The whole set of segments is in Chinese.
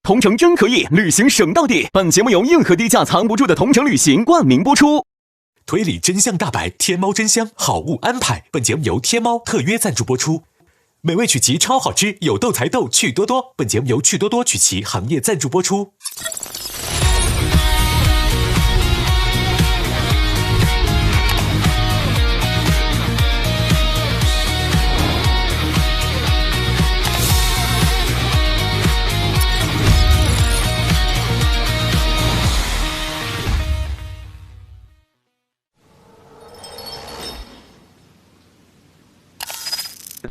同城真可以，旅行省到底。本节目由硬核低价藏不住的同城旅行冠名播出。推理真相大白，天猫真香，好物安排。本节目由天猫特约赞助播出。美味曲奇超好吃，有豆才豆，趣多多。本节目由趣多多曲奇行业赞助播出。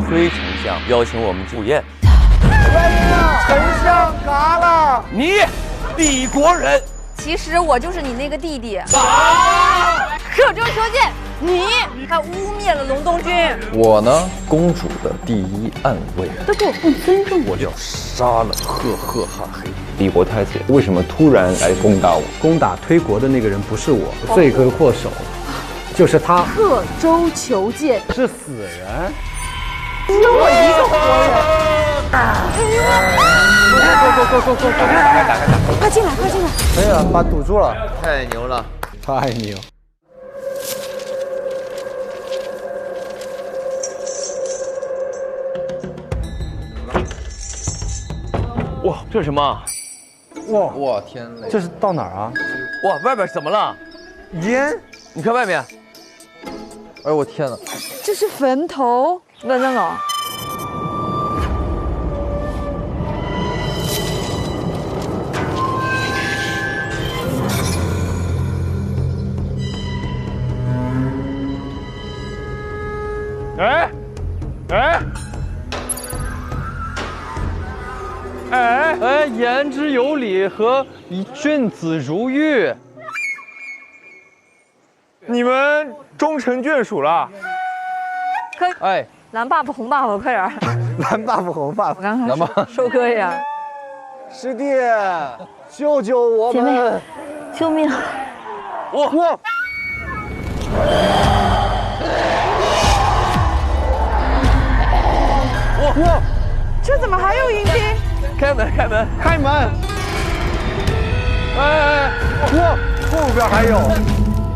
崔丞相邀请我们赴宴。丞相嘎了！你，李国人，其实我就是你那个弟弟。可中求见，你还污蔑了隆冬君。我呢，公主的第一暗卫，都对我不尊重，我就要杀了赫赫哈黑。李国太监为什么突然来攻打我？攻打推国的那个人不是我，罪魁祸首就是他。刻舟求剑是死人。只有我一个活人！快进来，快进来！可以了，把堵住了。太牛了，太牛！哇，这是什么？哇天嘞！这是到哪儿啊？哇，外边怎么了？烟？你看外面。哎我天哪！这是坟头。问问我。哎，言之有理和君子如玉。你们终成眷属了。可以，哎，蓝 buff 红 buff， 快点！蓝 buff 红 buff， 我刚刚收割一下。师弟，救救我们！姐妹，救命！哇！哇！这怎么还有迎宾？开门，开门，开门！哎！哇！后边还有，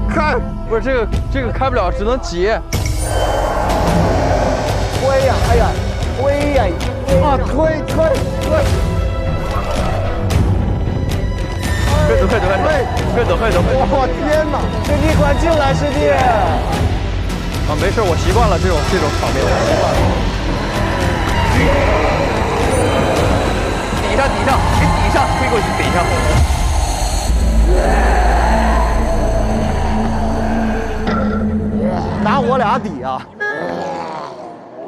看，不是这个开不了，只能挤。推呀！哎呀，推呀！啊，推！快走！我天哪！师弟，快进来，师弟！啊，没事，我习惯了这种场面，习惯了。抵上，给抵上，推过去抵上。拿我俩抵啊！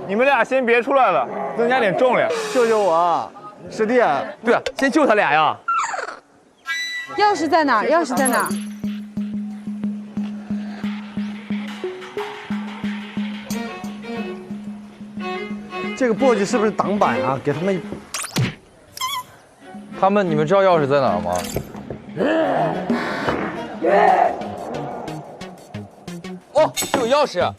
你们俩先别出来了，增加点重量。救救我，师弟！对啊，先救他俩呀。钥匙在哪儿？钥匙在哪儿？这个簸箕是不是挡板啊？给他们，你们知道钥匙在哪儿吗？哦，这有钥匙。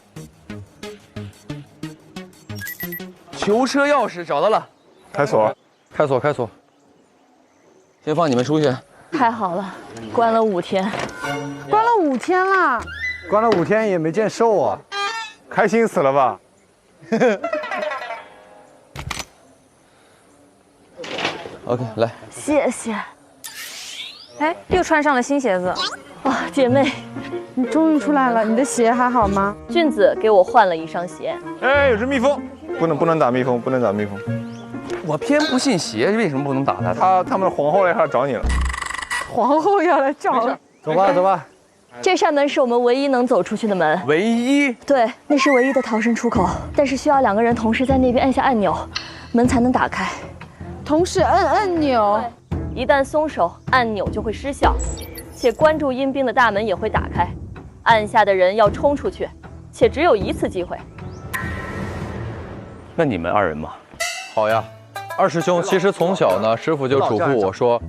囚车钥匙找到了，开锁。先放你们出去。太好了，关了5天，关了5天了，关了5天也没见瘦啊，开心死了吧？OK， 来，谢谢。哎，又穿上了新鞋子。哇，姐妹，你终于出来了，你的鞋还好吗？俊子给我换了一双鞋。哎，有只蜜蜂，不能打蜜蜂，不能打蜜蜂。我偏不信邪，为什么不能打他？他们的皇后来这找你了。皇后要来找了。走吧。这扇门是我们唯一能走出去的门。唯一？对，那是唯一的逃生出口，但是需要2个人同时在那边按下按钮，门才能打开。同时摁按钮，一旦松手，按钮就会失效，且关注阴兵的大门也会打开。按下的人要冲出去，且只有1次机会。那你们2人嘛？好呀，二师兄，其实从小呢，师傅就嘱咐我说，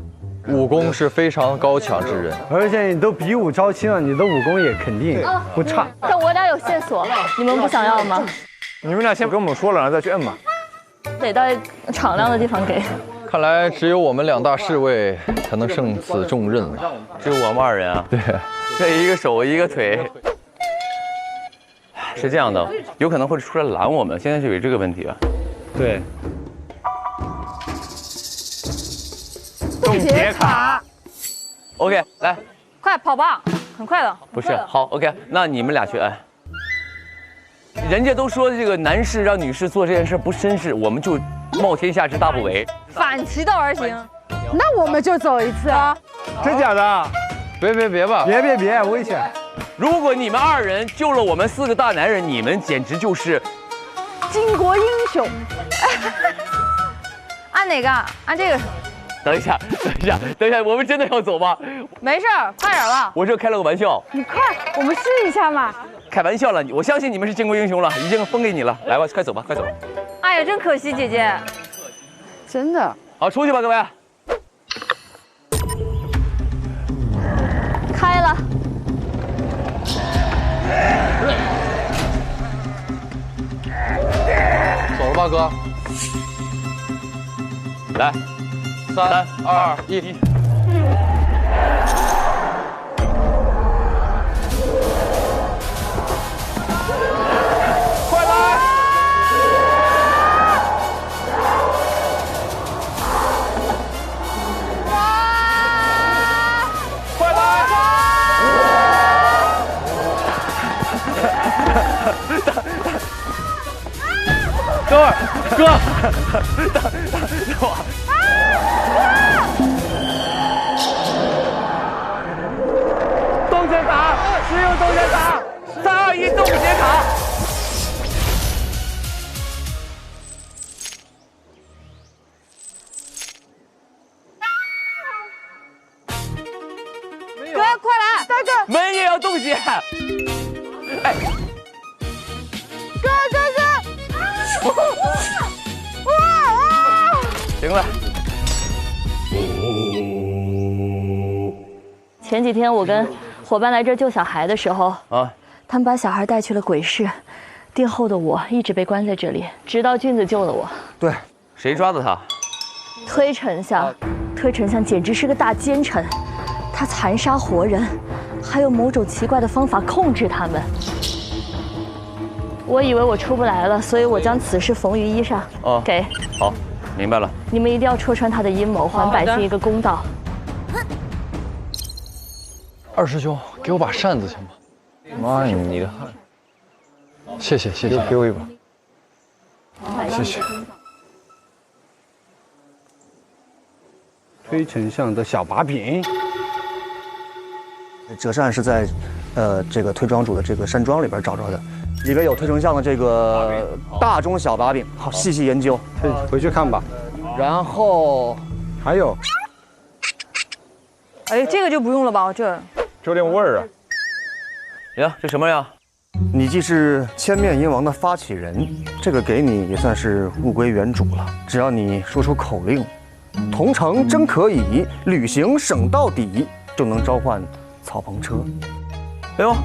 武功是非常高强之人，而且你都比武招亲了，你的武功也肯定不差。但我俩有线索，你们不想要吗？你们俩先跟我们说了，然后再去摁嘛。得到敞亮的地方给。看来只有我们2大侍卫才能胜此重任了。只有我们2人啊？对，这一个手一个腿。是这样的，有可能会出来拦我们，现在就有这个问题啊。对。冻结卡。OK， 来，快跑吧，很快的。不是，好 OK， 那你们俩去按。人家都说这个男士让女士做这件事不绅士，我们就冒天下之大不韪，反其道而行。那我们就走一次啊！真假的？别吧！别，危险！如果你们2人救了我们4个大男人，你们简直就是巾帼英雄。按哪个？按这个。等一下，我们真的要走吗？没事，快点吧。我这开了个玩笑。你快，我们试一下嘛。开玩笑了，我相信你们是巾帼英雄了，已经封给你了。来吧，快走吧，快走。哎呀，真可惜，姐姐。真的。好，出去吧，各位。开了。走了吧，哥。来，3、2、1。哥，等我。冻结卡，使用冻结卡，3、2、1，冻结卡。哥，快来，大哥，门也要冻结。哎，哥。行了。前几天我跟伙伴来这儿救小孩的时候，他们把小孩带去了鬼市，殿后的我一直被关在这里，直到俊子救了我。对，谁抓的他？推丞相，推丞相简直是个大奸臣，他残杀活人，还有某种奇怪的方法控制他们。我以为我出不来了，所以我将此事缝于衣上。给。好，明白了。你们一定要戳穿他的阴谋，还百姓一个公道。二师兄，给我把扇子行吗？妈呀，你的汗！谢谢，给我一把。谢谢。推丞相的小把柄。折扇是在，这个推庄主的这个山庄里边找着的，里边有推丞相的这个大中小把柄，好细细研究，回去看吧。然后还有，哎，这个就不用了吧？这有点味儿啊。呀，这什么呀？你既是千面鹰王的发起人，这个给你也算是物归原主了。只要你说出口令，同城真可以，旅行省到底，就能召唤草棚车。哎呦，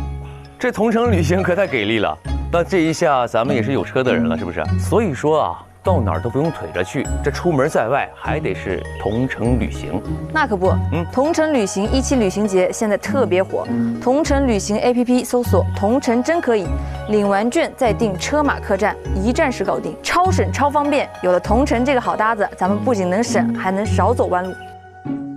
这同城旅行可太给力了！那这一下咱们也是有车的人了，是不是？所以说啊，到哪儿都不用腿着去，这出门在外还得是同城旅行。那可不，同城旅行17旅行节现在特别火，同城旅行 APP 搜索“同城真可以”，领完券再订车马客栈，一站式搞定，超省超方便。有了同城这个好搭子，咱们不仅能省，还能少走弯路。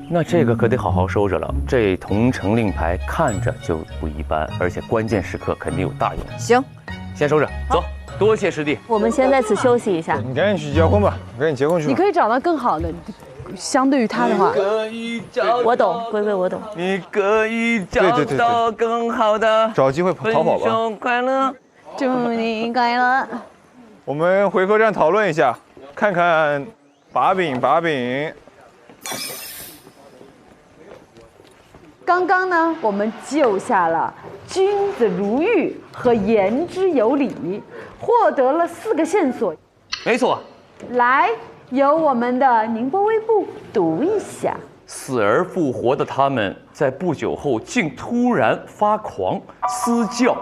那这个可得好好收着了，这同城令牌看着就不一般，而且关键时刻肯定有大用。行，先收着，走，多谢师弟。我们先在此休息一下。你赶紧去结婚吧，赶紧结婚去。你可以找到更好的，相对于他的话。我懂，龟龟我懂。你可以找到更好的，找机会逃跑吧。分手快乐，祝你快乐。我们回客栈讨论一下，看看把柄。刚刚呢，我们救下了君子如玉和言之有理，获得了4个线索。没错。来，由我们的宁波微步读一下。死而复活的他们，在不久后竟突然发狂嘶叫，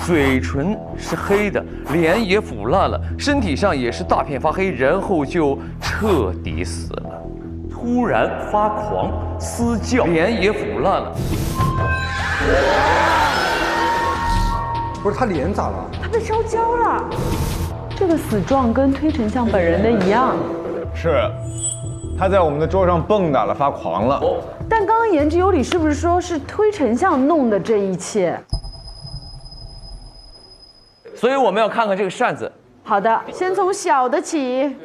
嘴唇是黑的，脸也腐烂了，身体上也是大片发黑，然后就彻底死了。突然发狂嘶叫，脸也腐烂了。不是他脸咋了？他被烧焦了。这个死状跟推陈相本人的一样。是，他在我们的桌上蹦跶了，发狂了。但刚刚言之有理，是不是说是推陈相弄的这一切？所以我们要看看这个扇子。好的，先从小的起。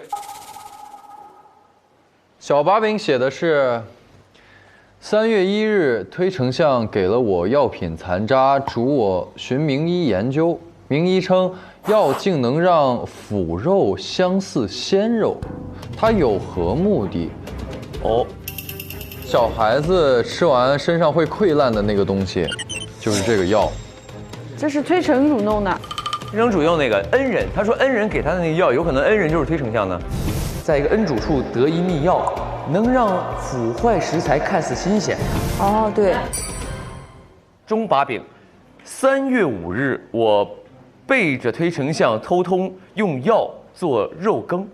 小把柄写的是：3月1日，推丞相给了我药品残渣，嘱我寻名医研究。名医称药竟能让腐肉相似鲜肉，它有何目的？哦，小孩子吃完身上会溃烂的那个东西，就是这个药。这是推陈主弄的。推陈主用那个恩人，他说恩人给他的那个药，有可能恩人就是推丞相呢。在一个恩主处得一秘药，能让腐坏食材看似新鲜。哦，对。中把柄，3月5日，我背着推丞相偷偷用药做肉羹，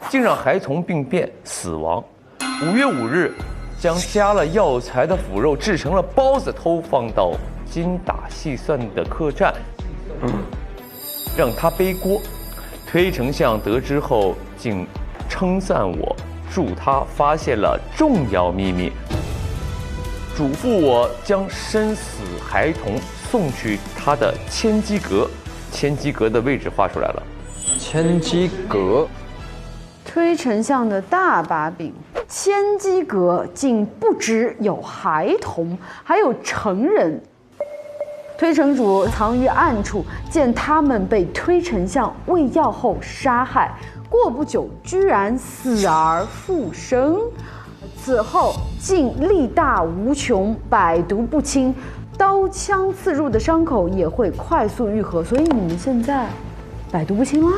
竟让孩童病变死亡。5月5日，将加了药材的腐肉制成了包子，偷放到精打细算的客栈，让他背锅。推丞相得知后，竟称赞我，祝他发现了重要秘密，嘱咐我将身死孩童送去他的千机阁。千机阁的位置画出来了。千机阁，推丞相的大把柄，千机阁竟不只有孩童，还有成人。推丞主藏于暗处，见他们被推丞相喂药后杀害，过不久居然死而复生。此后竟力大无穷，百毒不侵，刀枪刺入的伤口也会快速愈合。所以你们现在百毒不侵啦，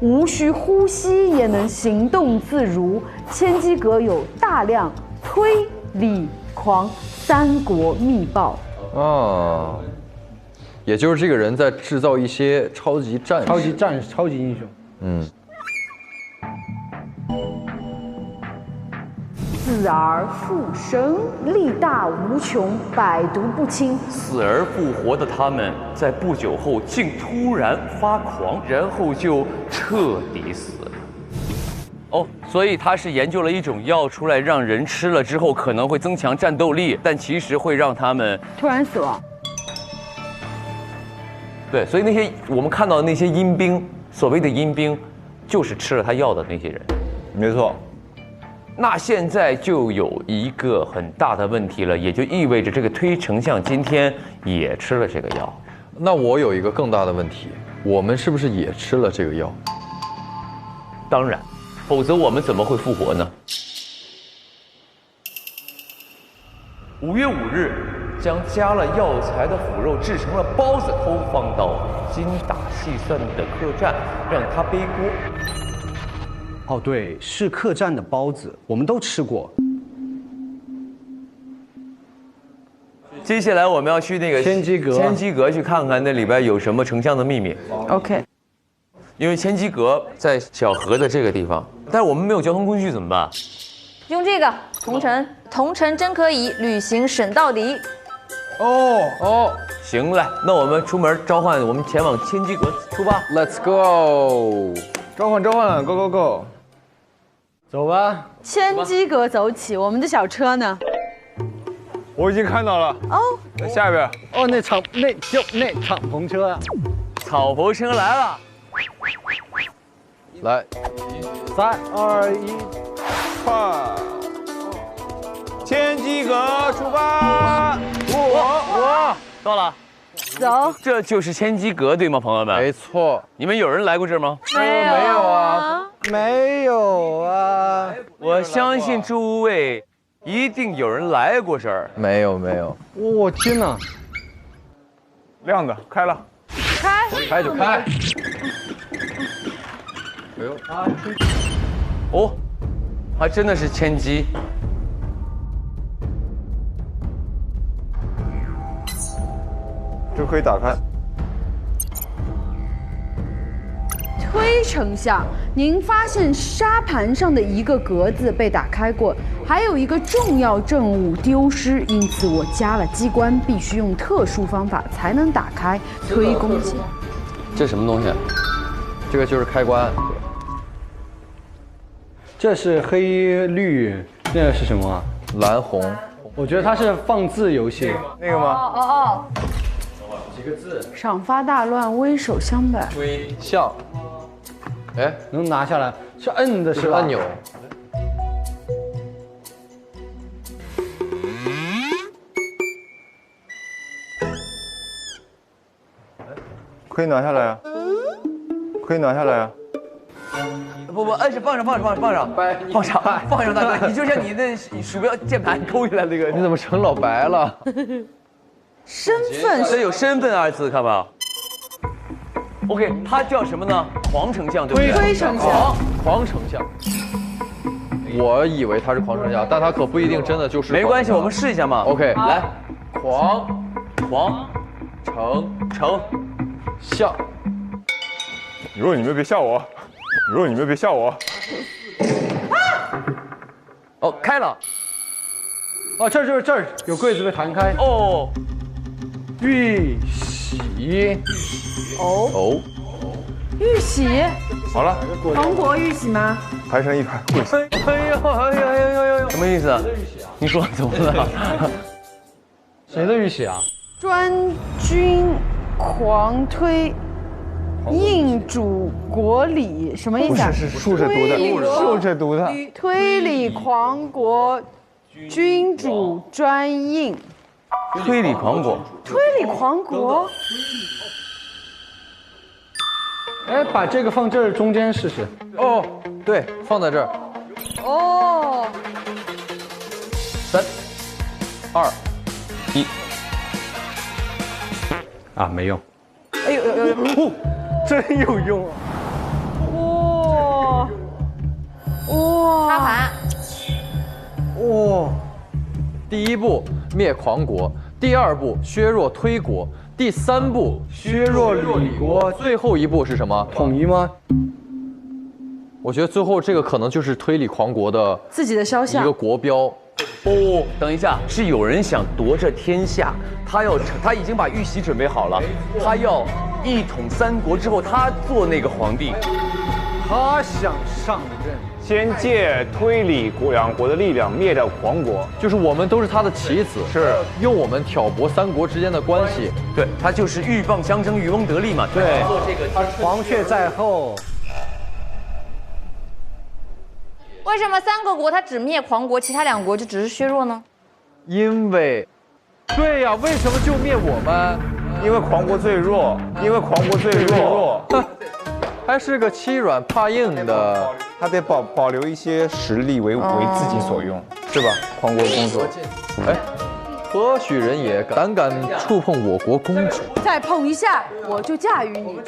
无需呼吸也能行动自如。千机阁有大量推理狂三国秘报。啊，也就是这个人在制造一些超级战士、超级英雄。嗯。死而复生，力大无穷，百毒不侵。死而复活的他们，在不久后竟突然发狂，然后就彻底死了。哦，所以他是研究了一种药出来，让人吃了之后可能会增强战斗力，但其实会让他们突然死亡。对，所以那些我们看到的那些阴兵，所谓的阴兵，就是吃了他药的那些人。没错。那现在就有一个很大的问题了，也就意味着这个推丞相今天也吃了这个药。那我有一个更大的问题，我们是不是也吃了这个药？当然，否则我们怎么会复活呢？5月5日，将加了药材的腐肉制成了包子，偷放到精打细算的客栈，让他背锅。哦，对，是客栈的包子，我们都吃过。接下来我们要去那个千机阁去看看那里边有什么丞相的秘密。OK。因为千机阁在小河的这个地方，但是我们没有交通工具怎么办？用这个同城真可以，旅行省到底。哦，行嘞，那我们出门召唤，我们前往千机阁出发。Let's go！ 召唤 ，Go Go Go！ 走吧。千机阁走起，我们的小车呢？我已经看到了。哦，在下边。哦，那敞篷车啊！敞篷车来了。来，3、2、1，快！千机阁出发！我到了。走，这就是千机阁对吗，朋友们？没错。你们有人来过这儿吗？没有啊，没有啊。我相信诸位一定有人来过这儿。没有。我天哪！亮的，开了。开就开。哎呦，哦，还真的是千机。这可以打开。推丞相，您发现沙盘上的一个格子被打开过，还有一个重要证物丢失，因此我加了机关，必须用特殊方法才能打开。推恭喜。这什么东西？这个就是开关。这是黑绿，那个是什么啊？蓝红。我觉得它是放字游戏。那个吗？哦。几个字？赏罚大乱，威首相伴。推象。哎，能拿下来？是摁的是吧？按钮。可以拿下来啊，可以拿下来啊。不，摁是放上，大哥，你就像你那鼠标键盘抠下来那个。你怎么成老白了？身份这有身份二字，看吧。OK， 他叫什么呢？狂丞相，对不对？推丞相。狂丞相。我以为他是狂丞相，但他可不一定真的就是。没关系，我们试一下嘛。OK， 来，狂丞相。你说你们别吓我，哦，开了。哦，这儿有柜子被弹开。哦，玉玺。哦，玉玺。好了，黄国玉玺吗？排成一排跪下。哎呦，什么意思啊？你说怎么了？谁的玉玺啊？专军狂推。应主国礼什么意思啊？是竖着读的。推理狂国，君主专应。推理狂国。哎，把这个放这儿中间试试。哦，对，放在这儿。哦。 3、2、1。啊，没用。哎呦，真有用啊！哇！插盘。哇！第一步灭狂国，第二步削弱推国，第三步削弱李国，最后一步是什么？统一吗？我觉得最后这个可能就是推理狂国的自己的肖像，一个国标。哦，等一下，是有人想夺这天下，他已经把玉玺准备好了，他要一统三国之后，他做那个皇帝，他想上任，先借推理两国的力量灭掉狂国，就是我们都是他的棋子，是用我们挑拨三国之间的关系。对，他就是鹬蚌相争，渔翁得利嘛。对，做这个黄雀在后。 为什么三个国他只灭狂国，其他两国就只是削弱呢？因为，对呀，为什么就灭我们？因为狂国最弱，还是个欺软怕硬的，他得保留一些实力为自己所用，是吧？狂国公主，哎，何许人也，胆敢触碰我国公主？再碰一下，我就驾驭你。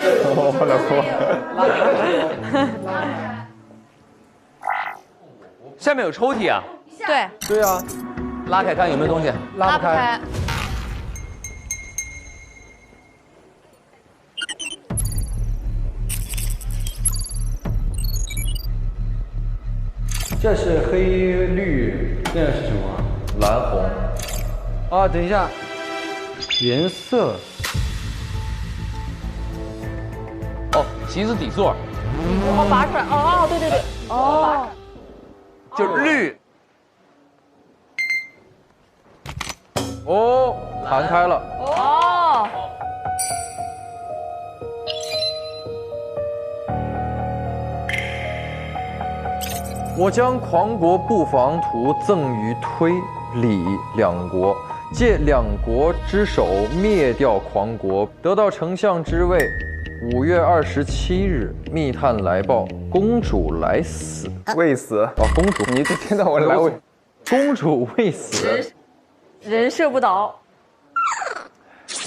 下面有抽屉啊？对。对啊，拉开看有没有东西。拉不开。这是黑绿，那是什么？蓝红。啊，等一下，颜色。哦，棋子底座。我拔出来。哦，对对对。哦。 就是绿，哦，弹开了，哦，我将狂国布防图赠予推理两国，借两国之手灭掉狂国，得到丞相之位。5月27日，密探来报，公主来死，未死。哦，公主，你这天到晚来未，公主未死，人设不倒。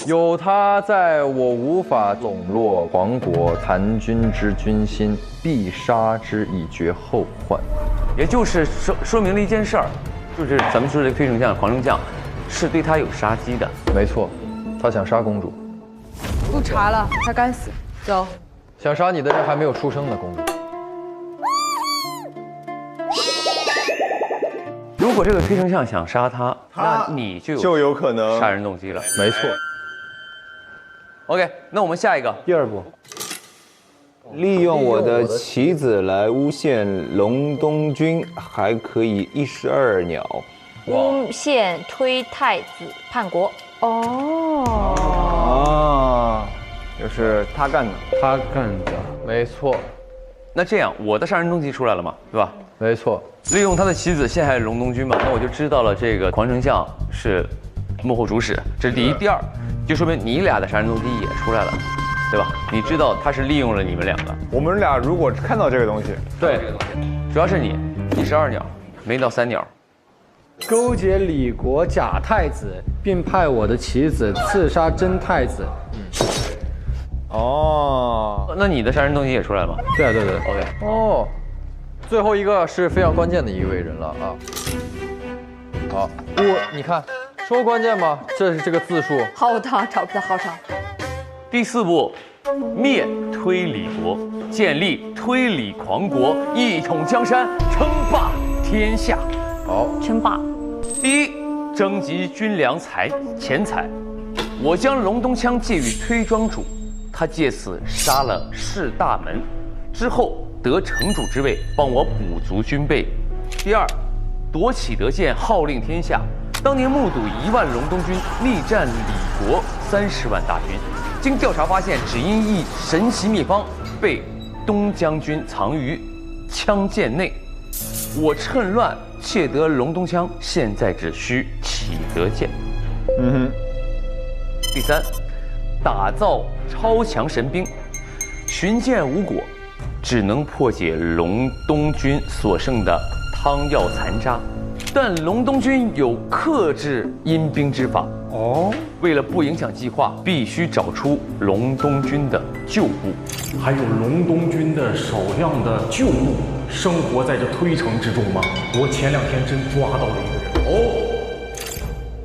有她在，我无法笼络狂国，谭军之军心，必杀之以绝后患。也就是说明了一件事儿，就是咱们说这个推丞相、狂丞相，是对他有杀机的。没错，他想杀公主。不查了，他该死。走。想杀你的人还没有出生呢，公主。如果这个推丞相想杀他，那你就有可能杀人动机了。没错。OK， 那我们下一个，第二步，利用我的棋子来诬陷隆冬君，还可以12鸟。诬陷推太子叛国。哦，就是他干的，他干的，没错。那这样我的杀人动机出来了嘛，对吧？没错。利用他的棋子陷害隆冬君嘛，那我就知道了这个黄丞相是幕后主使，这是第一。第二，就说明你俩的杀人动机也出来了，对吧？你知道他是利用了你们两个。我们俩如果看到这个东西，对，主要是你12鸟，没到3鸟。勾结李国假太子，并派我的棋子刺杀真太子。哦，那你的杀人动机也出来了吗？对啊，对对。 OK。哦，最后一个是非常关键的一位人了啊。好，你看，说关键吗？这是这个字数。好长，找不到，好长。第4步，灭推理国，建立推理狂国，一统江山，称霸天下。好，称霸。第一，征集军粮钱财。我将隆冬枪借予推庄主，他借此杀了士大门，之后得城主之位，帮我补足军备。第二，夺启德县，号令天下。当年目睹1万隆冬军力战李国30万大军，经调查发现，只因一神奇秘方被东将军藏于枪剑内。我趁乱窃得隆冬枪，现在只需启德剑。第三，打造超强神兵，寻剑无果，只能破解隆冬军所剩的汤药残渣。但隆冬军有克制阴兵之法哦。为了不影响计划，必须找出隆冬军的旧部，还有隆冬军的少量的旧部生活在这推城之中吗？我前2天真抓到了一个人哦。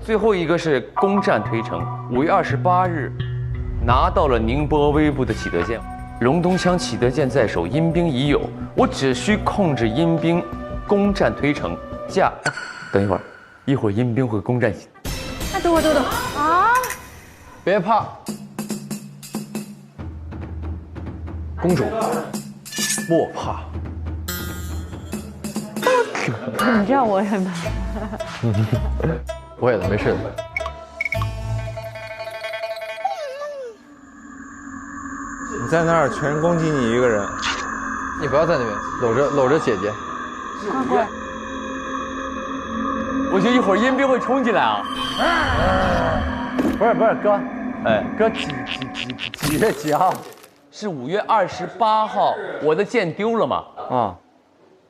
最后一个是攻占推城，5月28日拿到了宁波微部的启德舰，隆冬枪启德舰在手，阴兵已有，我只需控制阴兵攻占推城。等一会儿阴兵会攻占。哎，等会儿啊！别怕，公主，莫怕。你这样我也怕。不会的，没事的。你在那儿全攻击你一个人，你不要在那边搂着姐姐。快！我觉得一会儿阴兵会冲进来啊！不是哥，哎，哥几月几号？是5月28号，我的剑丢了嘛？啊，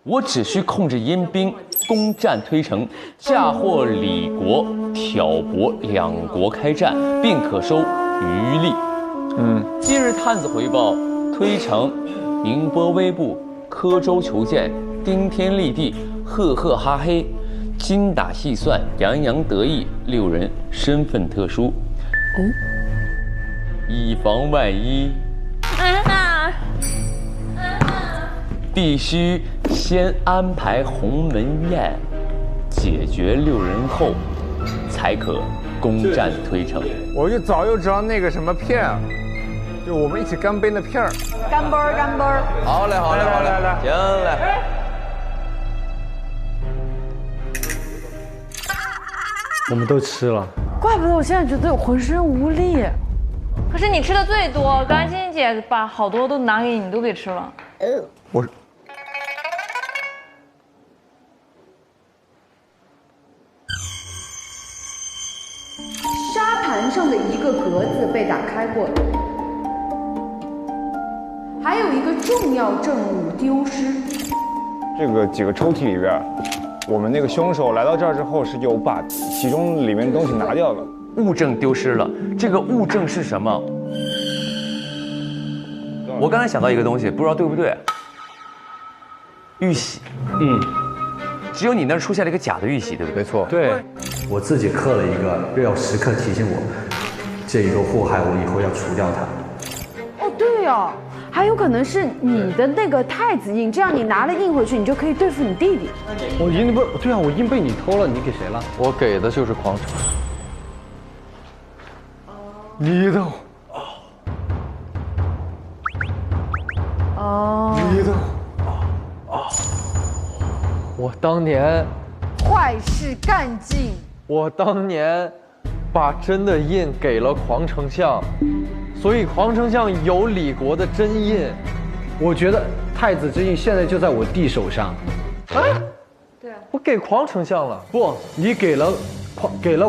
我只需控制阴兵攻占推城，嫁祸李国，挑拨2国开战，并可收余利。今日探子回报，推城、宁波微部、柯州求见，丁天立地，赫赫哈嘿，精打细算，洋洋得意，6人身份特殊。以防万一，必须先安排鸿门宴，解决6人后，才可攻占推城。我就早就知道那个什么片儿，就我们一起干杯那片儿。干杯儿，干杯儿！好嘞，好嘞，好嘞，来，行嘞。我们都吃了。怪不得我现在觉得我浑身无力。可是你吃的最多，刚才欣欣姐把好多都拿给你，你都给吃了。我沙盘上的一个格子被打开过，还有一个重要证物丢失。这个几个抽屉里边，我们那个凶手来到这儿之后是有把其中里面的东西拿掉了，物证丢失了。这个物证是什么？我刚才想到一个东西，不知道对不对。玉玺，只有你那儿出现了一个假的玉玺，对不对？没错，对，我自己刻了一个，又要时刻提醒我，这一个祸害我以后要除掉它。哦，对哦，还有可能是你的那个太子印，这样你拿了印回去，你就可以对付你弟弟。我印不对啊，我印被你偷了，你给谁了？我给的就是狂城。你的。哦。你的。我当年坏事干尽。我当年把真的印给了狂丞相，所以狂丞相有李国的真印。我觉得太子之印现在就在我弟手上。啊？对啊，我给狂丞相了。不，你给了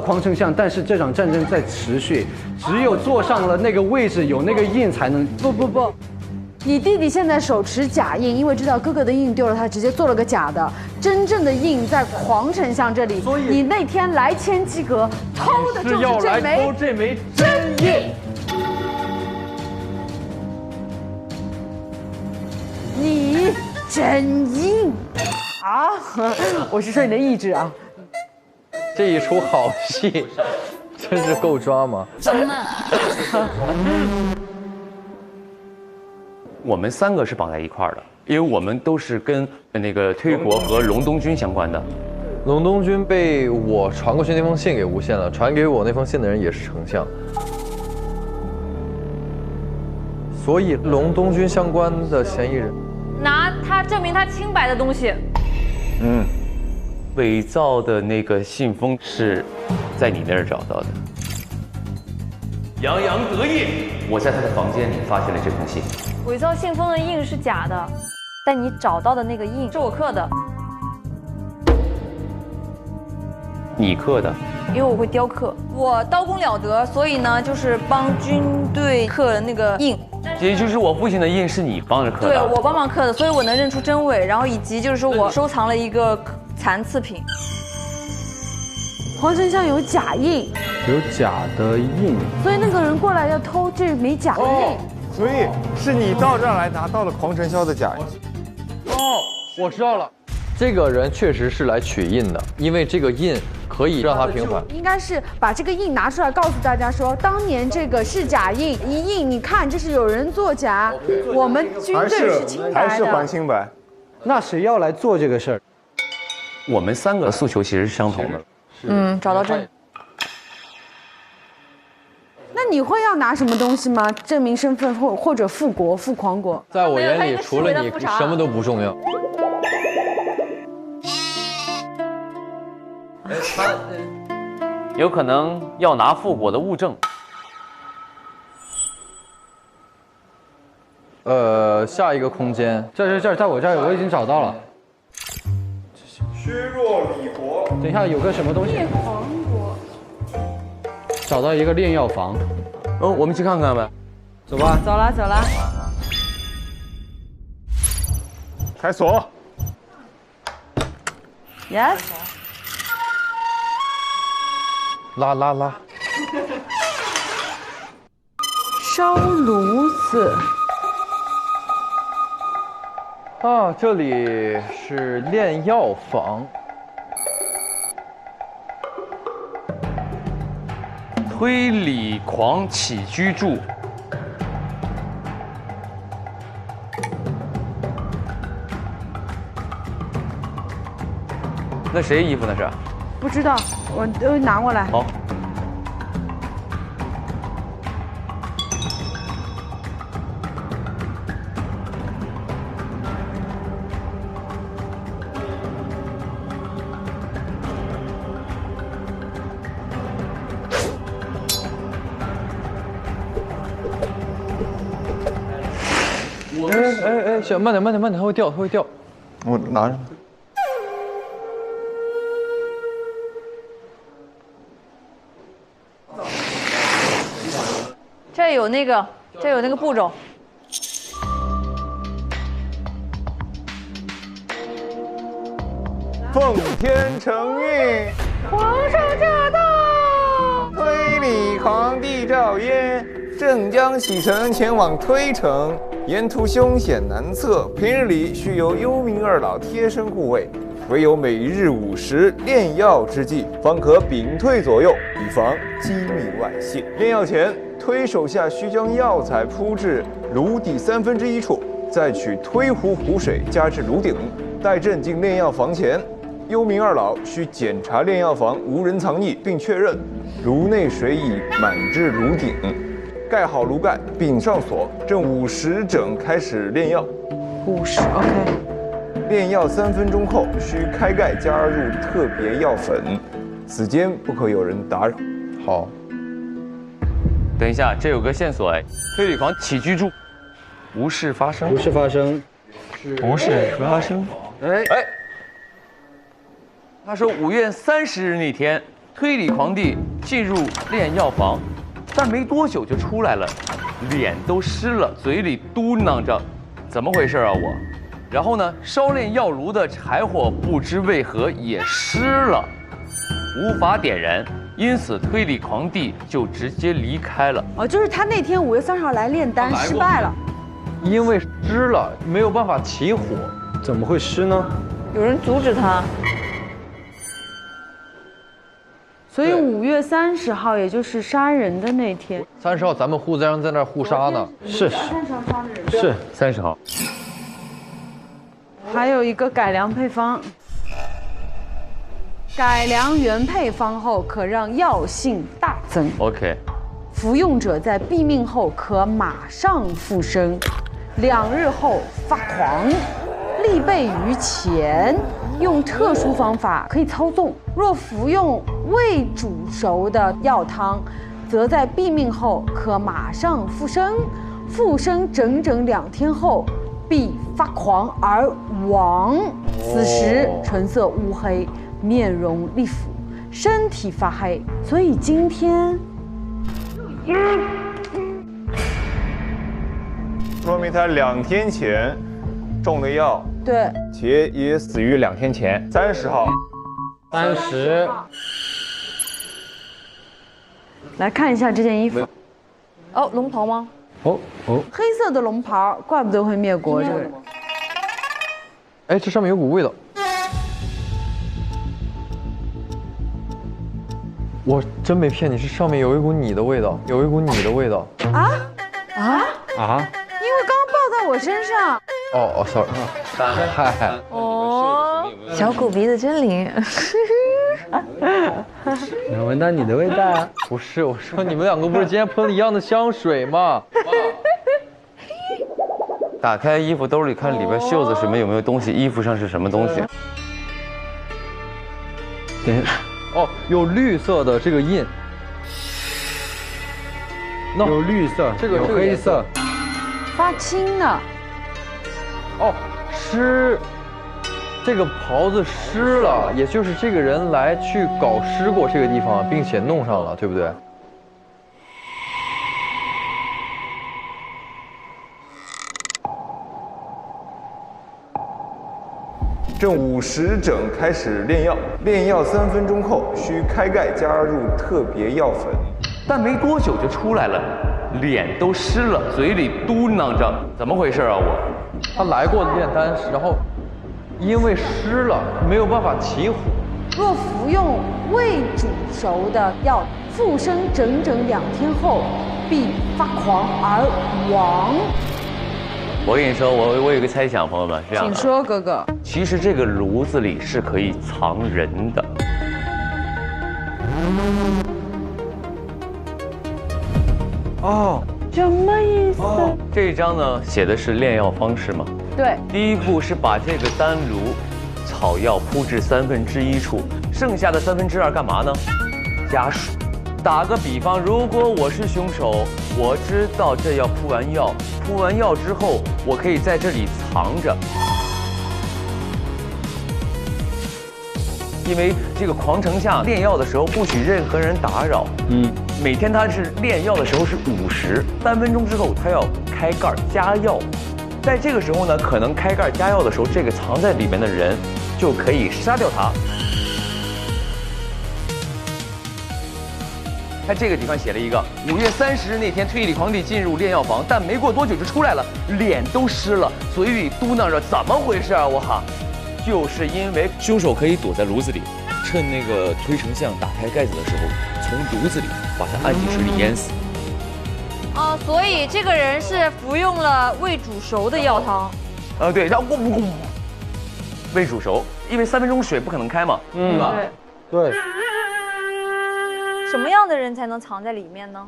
狂丞相，但是这场战争在持续，只有坐上了那个位置，有那个印才能。不。你弟弟现在手持假印，因为知道哥哥的印丢了，他直接做了个假的。真正的印在狂丞相这里，所以你那天来千机阁偷的就是这枚真印。你真印啊！我是说你的意志啊。这一出好戏，真是够抓吗？我们3个是绑在一块儿的，因为我们都是跟那个推国和隆冬军相关的。隆冬军被我传过去那封信给诬陷了，传给我那封信的人也是丞相，所以隆冬军相关的嫌疑人，拿他证明他清白的东西。伪造的那个信封是在你那儿找到的。洋洋得意，我在他的房间里发现了这封信。伪造信封的印是假的，但你找到的那个印是我刻的。你刻的？因为我会雕刻，我刀工了得，所以呢，就是帮军队刻了那个印。也就是我父亲的印是你帮着刻的？对，我帮忙刻的，所以我能认出真伪。然后以及就是说我收藏了一个残次品。皇丞相有假印，有假的印，所以那个人过来要偷这枚假的印。所以是你到这儿来拿到了狂丞相的假印。哦，我知道了，这个人确实是来取印的，因为这个印可以让他平反。应该是把这个印拿出来，告诉大家说，当年这个是假印，一印你看这是有人作假，我们军队是清白的，还是还清白。那谁要来做这个事儿？我们3个诉求其实是相同的。找到证。那你会要拿什么东西吗？证明身份或者复国、复狂国？在我眼里，除了你，什么都不重要。有可能要拿复国的物证。下一个空间，这儿，在我这儿，我已经找到了。削弱李国。等一下，有个什么东西？灭狂国。找到一个炼药房。哦，我们去看看呗。走吧。走了。开锁。Yes。拉。烧炉子。啊，这里是炼药房。推理狂起居住。那谁衣服那是？不知道，我都拿过来。好。哎，小慢点，它会掉。我拿着。这有那个步骤。奉天承运，皇上驾到！推理皇帝诏曰：正将启程前往推城，沿途凶险难测，平日里须由幽冥二老贴身护卫，唯有每日午时炼药之际，方可屏退左右，以防机密外泄。炼药前，推手下须将药材铺置，炉底1/3处，再取推壶湖水加至炉顶，待朕进炼药房前，幽冥二老需检查炼药房无人藏匿，并确认炉内水已满至炉顶，盖好炉盖并上锁。正午时整开始炼药。50 OK。炼药3分钟后，需开盖加入特别药粉，此间不可有人打扰。好。等一下，这有个线索哎，推理狂起居住，无事发生。无事发生。无事发生。哎，他说5月30日那天，推理狂弟进入炼药房，但没多久就出来了，脸都湿了，嘴里嘟囔着：“怎么回事啊我？”然后呢，烧炼药炉的柴火不知为何也湿了，无法点燃，因此推理狂弟就直接离开了。哦，就是他那天5月30号来炼丹失败了，因为湿了没有办法起火。怎么会湿呢？有人阻止他。所以5月30号，也就是杀人的那天。30号咱们互相在那儿互杀呢。是30号。还有一个改良配方，改良原配方后可让药性大增。OK。服用者在毙命后可马上复生，2日后发狂，利备于前。用特殊方法可以操纵。若服用未煮熟的药汤，则在毙命后可马上复生，复生整整2天后必发狂而亡。此时唇色乌黑，面容厉腐，身体发黑。所以今天，说明他2天前中了药。对，且也死于2天前，30号。30。来看一下这件衣服。哦，龙袍吗？哦，黑色的龙袍，怪不得会灭国这个人。哎，这上面有股味道。我真没骗你，这上面有一股你的味道，有一股你的味道。啊？因为刚刚抱在我身上。哦 ，sorry。嗨。哦，小狗鼻子真灵。能闻到你的味道？不是，我说你们2个不是今天喷了一样的香水吗？打开衣服兜里看里边袖子什么有没有东西，衣服上是什么东西？对。哦，有绿色的这个印。有绿色，有黑色。发青呢。哦，湿。这个袍子湿了，也就是这个人来去搞湿过这个地方，并且弄上了，对不对？正午时整开始炼药，炼药3分钟后需开盖加入特别药粉，但没多久就出来了，脸都湿了，嘴里嘟囔着：“怎么回事啊我？”他来过炼丹，然后因为湿了没有办法起火。若服用未煮熟的药，复生整整2天后必发狂而亡。我跟你说，我有个猜想，朋友们是这样的。请说，哥哥。其实这个炉子里是可以藏人的。哦，什么意思？这一章呢写的是炼药方式嘛？对。第一步是把这个丹炉草药铺至1/3处，剩下的2/3干嘛呢？加水。打个比方，如果我是凶手，我知道这要铺完药，铺完药之后，我可以在这里藏着。因为这个狂丞相炼药的时候不许任何人打扰，每天他是炼药的时候是50，3分钟之后他要开盖加药，在这个时候呢，可能开盖加药的时候，这个藏在里面的人就可以杀掉他。看这个地方写了一个5月30日那天，推理狂弟进入炼药房，但没过多久就出来了，脸都湿了，嘴里嘟囔着：“怎么回事啊我哈！”就是因为凶手可以躲在炉子里，趁那个推丞相打开盖子的时候，从炉子里把他按进水里淹死。哦，所以这个人是服用了未煮熟的药汤。对，然后未煮熟，因为3分钟水不可能开嘛，对吧？对。什么样的人才能藏在里面呢？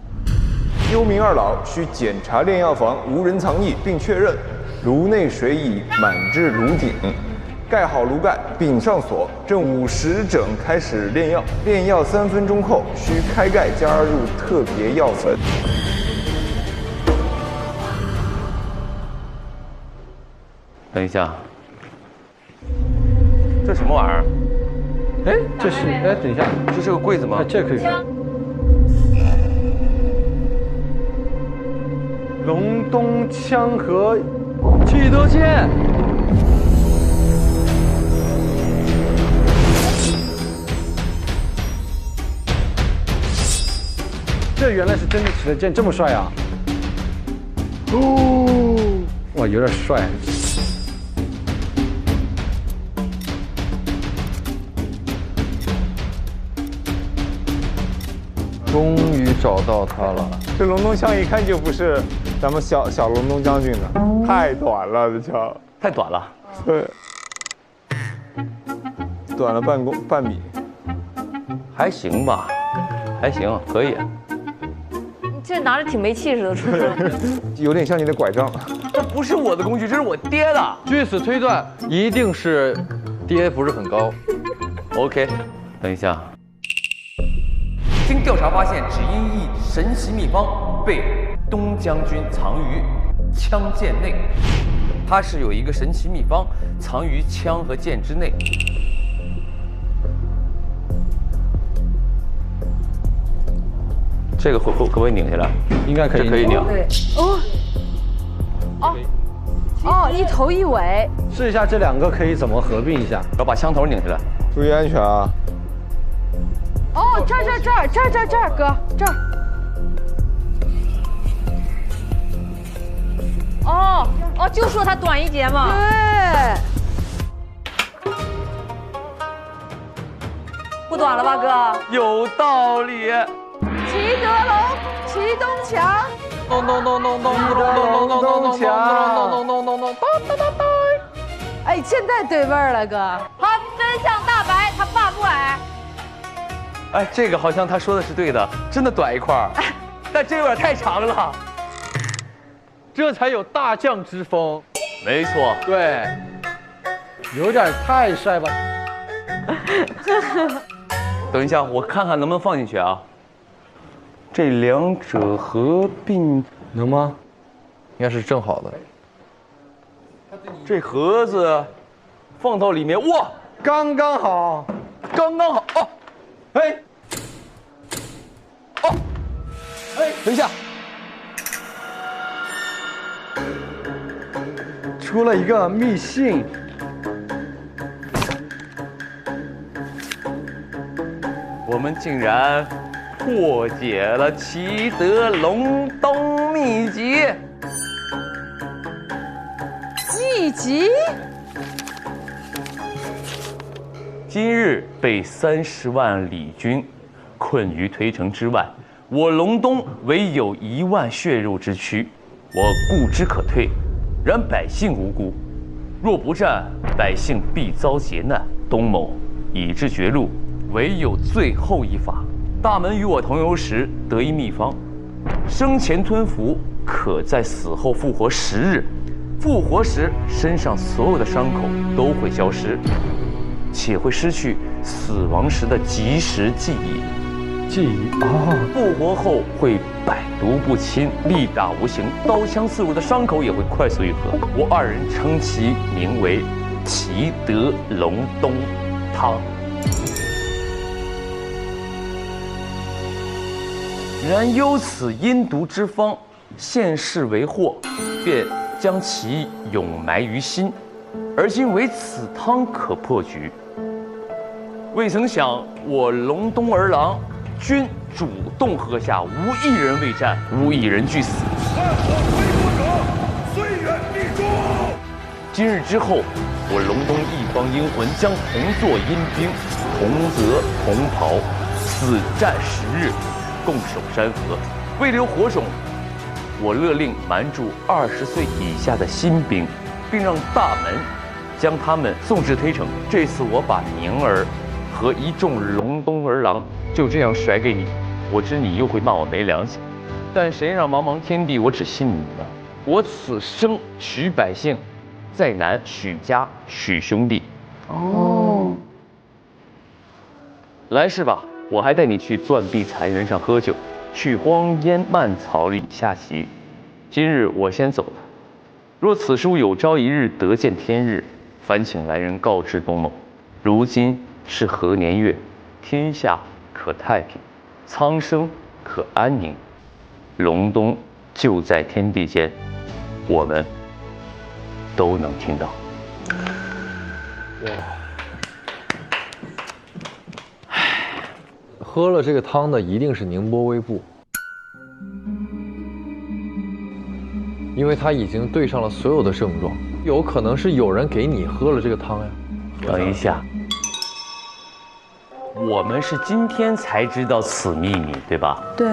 幽冥二老需检查炼药房无人藏匿，并确认炉内水已满至炉顶，盖好炉盖并上锁。正午10整开始炼药，炼药3分钟后需开盖加入特别药粉。等一下，这什么玩意儿？哎，这是等一下，这是个柜子吗？这可以看。隆冬枪和启德剑。这原来是真的启德剑，这么帅啊！哦，哇，有点帅。终于找到他了。这隆冬枪一看就不是咱们小隆冬将军的，太短了，这枪太短了。对，短了半米，还行吧，还行，可以。这拿着挺没气势的，是不是？有点像你的拐杖。这不是我的工具，这是我爹的。据此推断，一定是爹不是很高。OK， 等一下。经调查发现，只因一神奇秘方被东将军藏于枪剑内。他是有一个神奇秘方藏于枪和剑之内。这个可不可以拧下来？应该可以，可以拧。对，哦，一头一尾。试一下这2个可以怎么合并一下？要把枪头拧下来，注意安全啊！哦，这儿，哥，这儿。哦，就说它短一截嘛。对。不短了吧，哥？有道理。齐德龙，齐东强。咚！哎，现在对味儿了，哥。他真相大白，他爸不矮。哎，这个好像他说的是对的，真的短一块儿，但这有点太长了。这才有大将之风。没错，对，有点太帅吧。等一下，我看看能不能放进去啊。这2者合并能吗？应该是正好的。这盒子放到里面，哇，刚刚好，刚刚好哦。哎，哦，哎，等一下，出了一个密信。我们竟然破解了齐德隆冬秘籍。秘籍？今日被30万李军困于推城之外，我隆冬唯有1万血肉之躯，我固之可退。然百姓无辜，若不战，百姓必遭劫难。东某已至绝路，唯有最后一法。大门与我同游时得一秘方，生前吞服，可在死后复活10日。复活时，身上所有的伤口都会消失，且会失去死亡时的即时记忆。复活后会百毒不侵，力大无形，刀枪刺入的伤口也会快速愈合。我2人称其名为齐德隆冬汤。然忧此阴毒之方，现世为祸，便将其永埋于心，而今为此汤可破局。未曾想我隆冬儿郎均主动喝下，无一人未战，无一人俱死。今日之后，我隆冬一帮阴魂将同作阴兵，同泽同袍，死战10日，共守山河。为留火种，我勒令瞒住20岁以下的新兵，并让大门将他们送至推城。这次我把宁儿和一众隆冬儿郎就这样甩给你，我知你又会骂我没良心，但谁让茫茫天地我只信你呢？我此生许百姓，再难许家许兄弟。哦，来世吧，我还带你去断壁残垣上喝酒，去荒烟蔓草里下棋。今日我先走了，若此书有朝一日得见天日，烦请来人告知东某。如今是何年月？天下可太平，苍生可安宁。隆冬就在天地间，我们都能听到。喝了这个汤的一定是宁波微步，因为他已经对上了所有的症状，有可能是有人给你喝了这个汤呀。等一下，我们是今天才知道此秘密，对吧？对，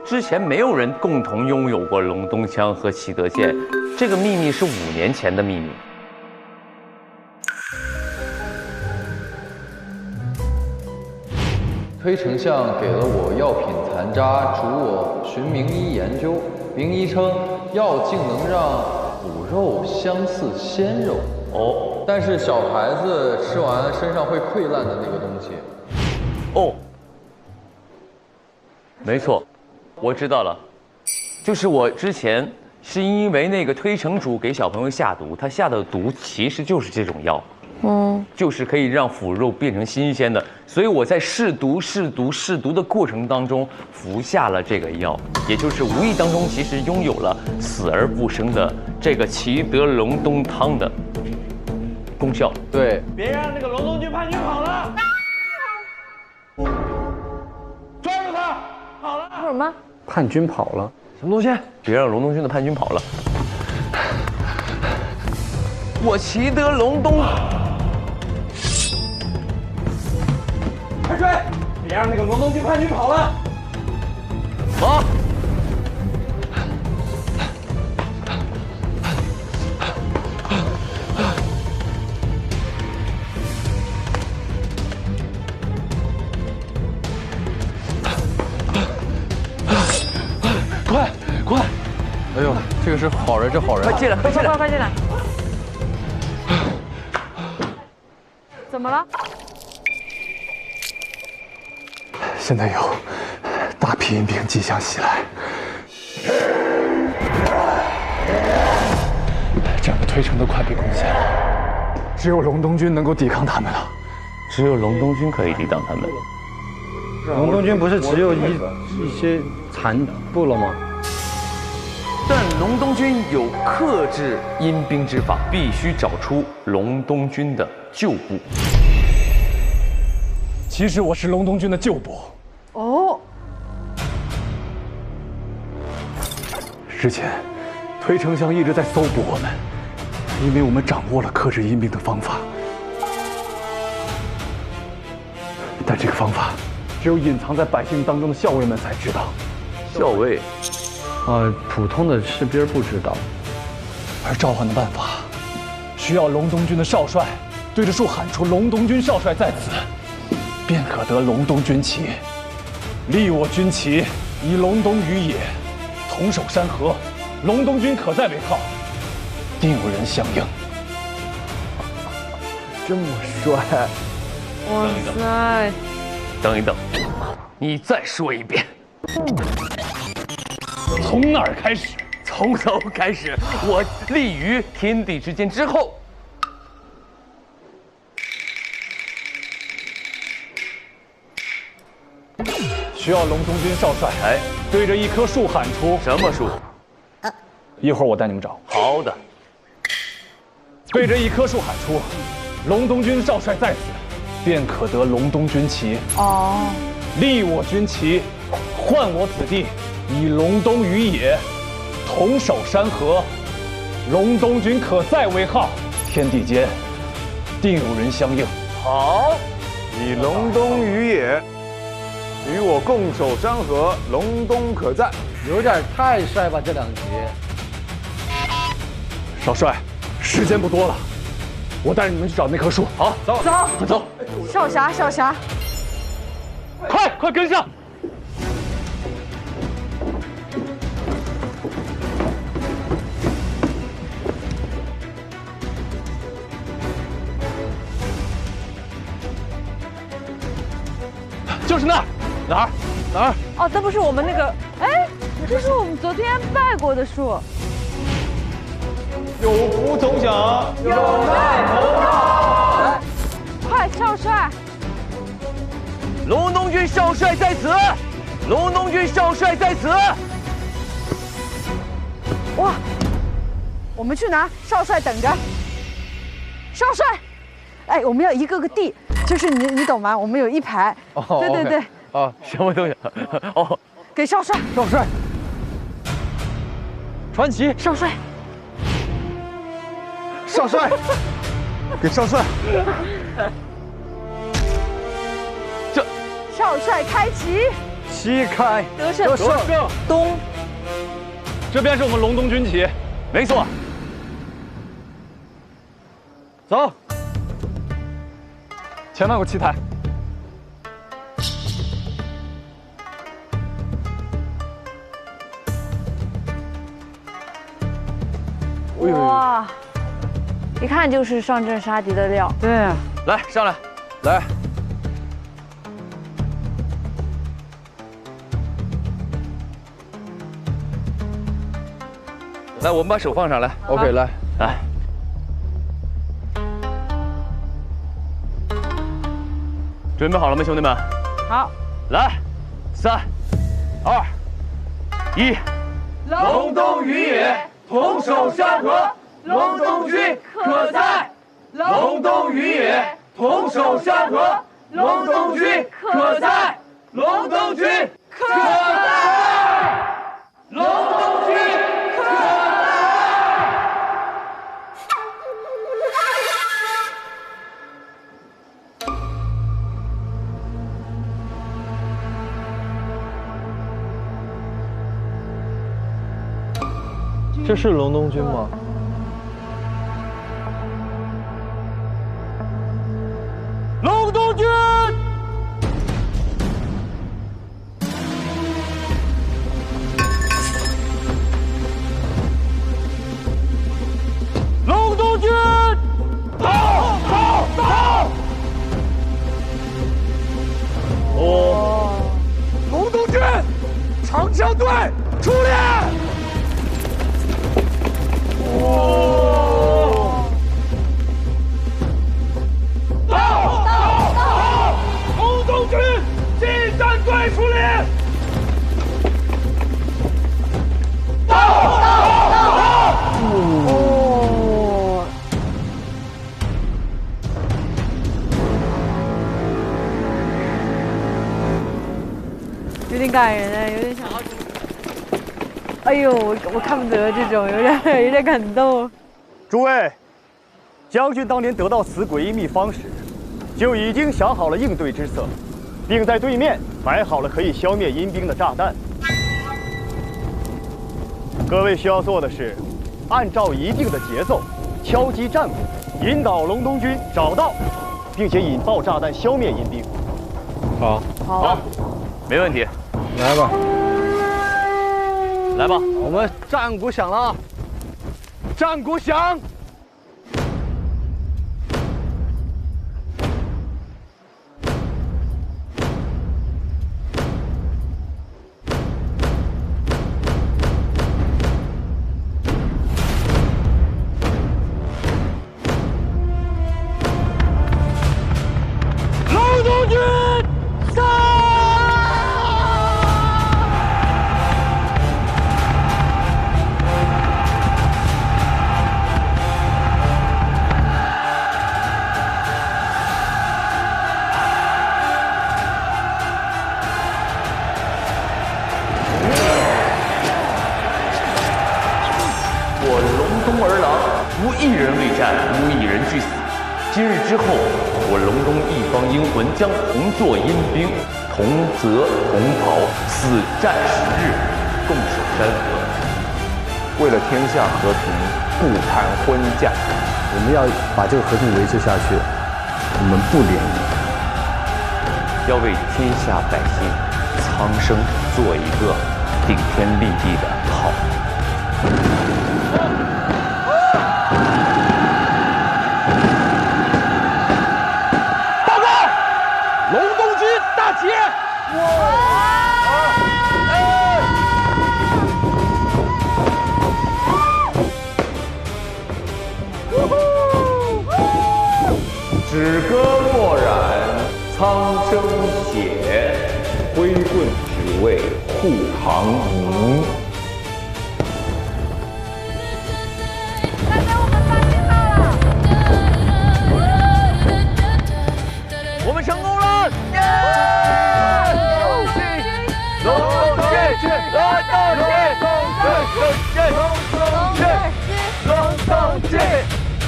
之前没有人共同拥有过隆冬枪和启德剑，这个秘密是5年前的秘密。推丞相给了我药品残渣，嘱我寻名医研究。名医称药竟能让腐肉相似鲜肉。哦，但是小孩子吃完身上会溃烂的那个东西。哦，没错，我知道了，就是我之前是因为那个推城主给小朋友下毒，他下的毒其实就是这种药。就是可以让腐肉变成新鲜的，所以我在试毒的过程当中服下了这个药，也就是无意当中其实拥有了死而不生的这个奇德隆冬汤的功效。对，别让那个隆冬军叛军跑了！抓住他！好了！什么？叛军跑了？什么东西？别让隆冬军的叛军跑了！我奇德隆冬。快追！别让那个隆冬军叛军跑了！好。快！哎呦，这个是好人，这好人！快进来！快进来！怎么了？现在有大批阴兵即将袭来，整个推城都快被攻陷了，只有隆冬军能够抵抗他们了。只有隆冬军可以抵挡他们。隆冬军不是只有一些残部了吗？但隆冬军有克制阴兵之法，必须找出隆冬军的旧部。其实我是隆冬军的旧部。哦，之前，推丞相一直在搜捕我们，因为我们掌握了克制阴兵的方法。但这个方法，只有隐藏在百姓当中的校尉们才知道。校尉，普通的士兵不知道。而召唤的办法，需要隆冬军的少帅对着树喊出“隆冬军少帅在此”，便可得隆冬军旗。立我军旗，以隆冬于野，同守山河，隆冬军可在为号，定有人相应。这么帅！哇塞！等一等，你再说一遍。从哪儿开始？从头开始。我立于天地之间之后。需要隆冬军少帅对着一棵树喊出什么树？一会儿我带你们找。好的。对着一棵树喊出“隆冬军少帅在此”，便可得隆冬军旗。哦。立我军旗，换我子弟，以隆冬于野，同守山河，隆冬军可在为号。天地间，定有人相应。好。以隆冬于野，与我共守山河，隆冬可在。有点太帅吧这两集。少帅，时间不多了，我带着你们去找那棵树。好，走走，快走！少侠，少侠，快跟上！就是那儿，哪儿？哦，这不是我们那个，哎，这是我们昨天拜过的树。有福同享，有难同当。快，少帅！隆冬军少帅在此，隆冬军少帅在此。哇，我们去拿，少帅等着。少帅，哎，我们要一个个递，就是你懂吗？我们有一排。哦，对对对。哦，什么东西？哦，给少帅。少帅，传奇，少帅。少帅，给少帅。这，少帅开旗，旗开，得胜，东。这边是我们隆冬军旗，没错。走，前面有旗台。哇，一看就是上阵杀敌的料。对，来上来，来，来，我们把手放上来。OK， 来，准备好了吗，兄弟们？好，来，3、2、1，隆冬于野，同守山河，隆冬军可在。隆冬于野，同守山河，隆冬军可在。隆冬军可在。隆冬军可在。这是隆冬军吗？隆冬军，隆冬军，到！哦，隆冬军，长枪队出列！哦，到！隆冬军近战队出列！到！哦，有点感人哎，有点想。哎呦，我看不得这种，有点感动。诸位，将军当年得到此诡异秘方时，就已经想好了应对之策，并在对面摆好了可以消灭阴兵的炸弹。各位需要做的是，按照一定的节奏，敲击战鼓，引导隆冬军找到，并且引爆炸弹消灭阴兵。好，好，没问题，来吧。来吧，我们战鼓响了啊！战鼓响！隆冬军上！我隆冬儿郎无一人未战，无一人俱死。今日之后，我隆冬一方英魂将同作阴兵，同泽同袍，死战10日。共守山河。为了天下和平，不谈婚嫁。我们要把这个和平维持下去，我们不联姻。要为天下百姓苍生做一个顶天立地的好人。报告，隆冬军大捷！止戈墨染苍生血，挥棍只为护航营。我们成功了！耶！隆冬军，隆冬军，隆冬军，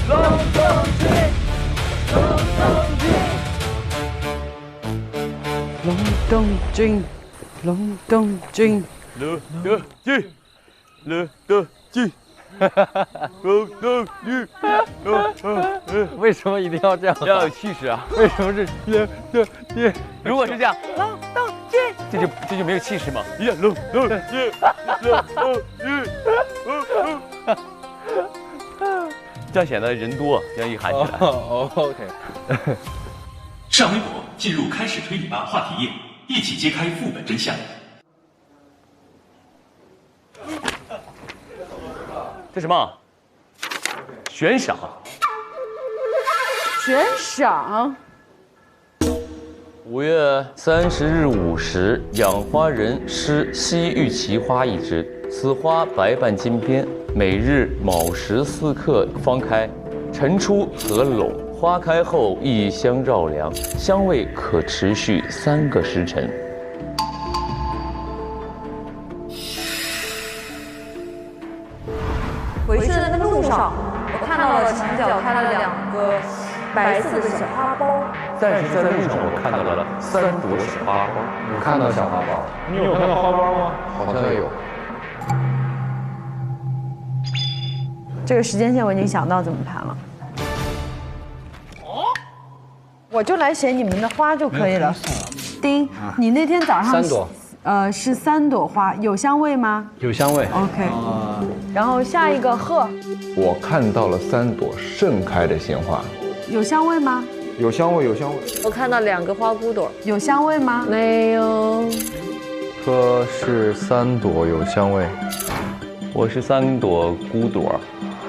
隆冬军。隆冬军，隆冬军，隆冬军，隆冬军，隆冬军，隆冬军。为什么一定要这样？要有气势啊！为什么是隆冬军？如果是这样，隆冬军，这就没有气势吗？隆冬军，隆冬军，这样显得人多，这样一喊起来。OK。上微博，进入开始推理吧话题页，一起揭开副本真相。这什么？悬赏。悬赏。 5月30日午时，养花人施西域奇花一枝，此花白瓣金边，每日卯时4刻方开，晨出合拢。花开后异香绕梁，香味可持续3个时辰。回去的那个路上，我看到了墙角开了2个白色的小花苞。 但是在路上我看到了3朵小花苞，我看到小花苞，你有看到花苞吗？好像有。这个时间线我已经想到怎么盘了。我就来写你们的花就可以了。丁，你那天早上3朵，是3朵花，有香味吗？有香味。 OK。然后下一个鹤，我看到了3朵盛开的鲜花，有香味吗？ 有香味，有香味。我看到2个花骨朵，有香味吗？没有。柯是3朵有香味，我是3朵骨朵，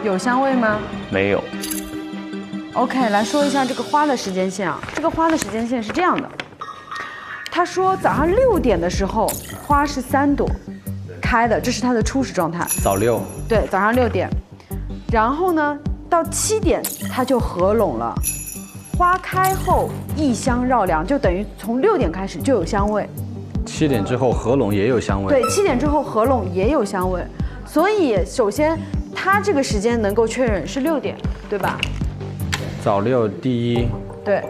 有香味吗？没有。OK， 来说一下这个花的时间线啊。这个花的时间线是这样的，他说早上6点的时候，花是3朵开的，这是它的初始状态。早6。对，早上6点。然后呢，到7点它就合拢了。 花开后异香绕梁，就等于从6点开始就有香味。7点之后合拢也有香味。对，7点之后合拢也有香味。所以首先，它这个时间能够确认是6点，对吧？早6第1。对，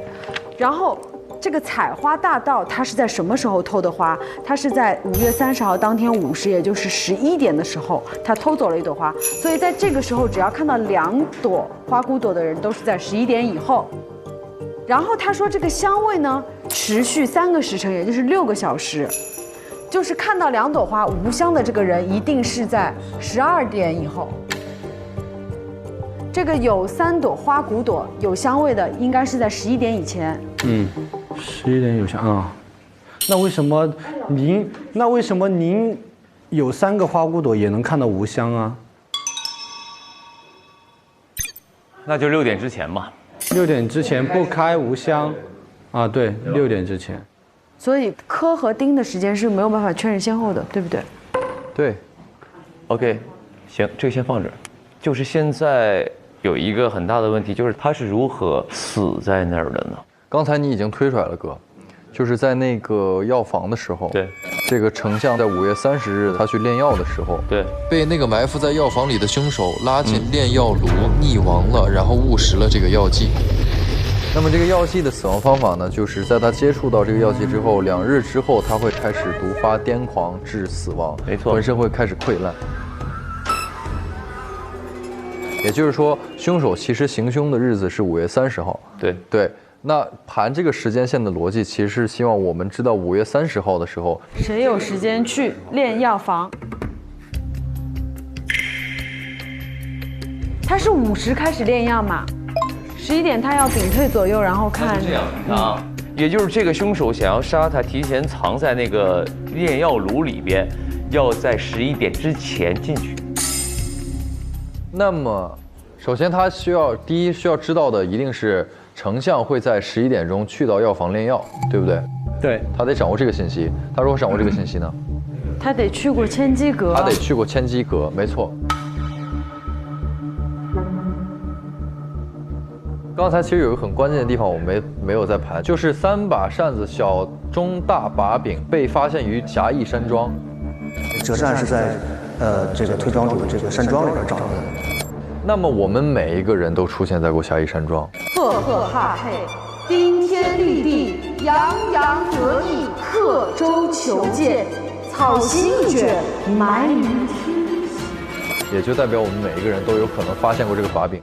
然后这个采花大盗他是在什么时候偷的花？他是在5月30号当天午时，也就是11点的时候，他偷走了1朵花。所以在这个时候，只要看到2朵花骨朵的人，都是在11点以后。 然后他说，这个香味呢，持续3个时辰，也就是6个小时。就是看到2朵花无香的这个人，一定是在12点以后。这个有3朵花骨朵有香味的，应该是在11点以前。嗯，11点有香啊。那为什么您有3个花骨朵也能看到无香啊？那就6点之前嘛。 6点之前不开无香，啊，对，6点之前。所以柯和丁的时间是没有办法确认先后的，对不对？对。OK， 行，这个先放这儿。就是现在有一个很大的问题，就是他是如何死在那儿的呢？刚才你已经推出来了，哥，就是在那个药房的时候，对，这个丞相在5月30日他去炼药的时候，对，被那个埋伏在药房里的凶手拉进炼药炉溺亡了，然后误食了这个药剂。那么这个药剂的死亡方法呢，就是在他接触到这个药剂之后，2日之后，他会开始毒发癫狂致死亡，没错，浑身会开始溃烂。也就是说，凶手其实行凶的日子是5月30号。对。那盘这个时间线的逻辑，其实是希望我们知道5月30号的时候，谁有时间去炼药房？他是5时开始炼药嘛？11点他要屏退左右，然后看。这样啊，也就是这个凶手想要杀他，提前藏在那个炼药炉里边，要在11点之前进去。那么，首先他第一需要知道的一定是丞相会在11点钟去到药房炼药，对不对？对，他得掌握这个信息。他如何掌握这个信息呢？他得去过千机阁。他得去过千机阁，没错。刚才其实有一个很关键的地方，我没有在盘，就是3把扇子小中大把柄被发现于侠义山庄。折扇是在这个推庄主的这个山庄里边找到的。那么我们每一个人都出现在过侠义山庄。赫赫哈嘿，顶天立地，洋洋得意，刻舟求剑，草席一卷，埋于天下。也就代表我们每一个人都有可能发现过这个把柄。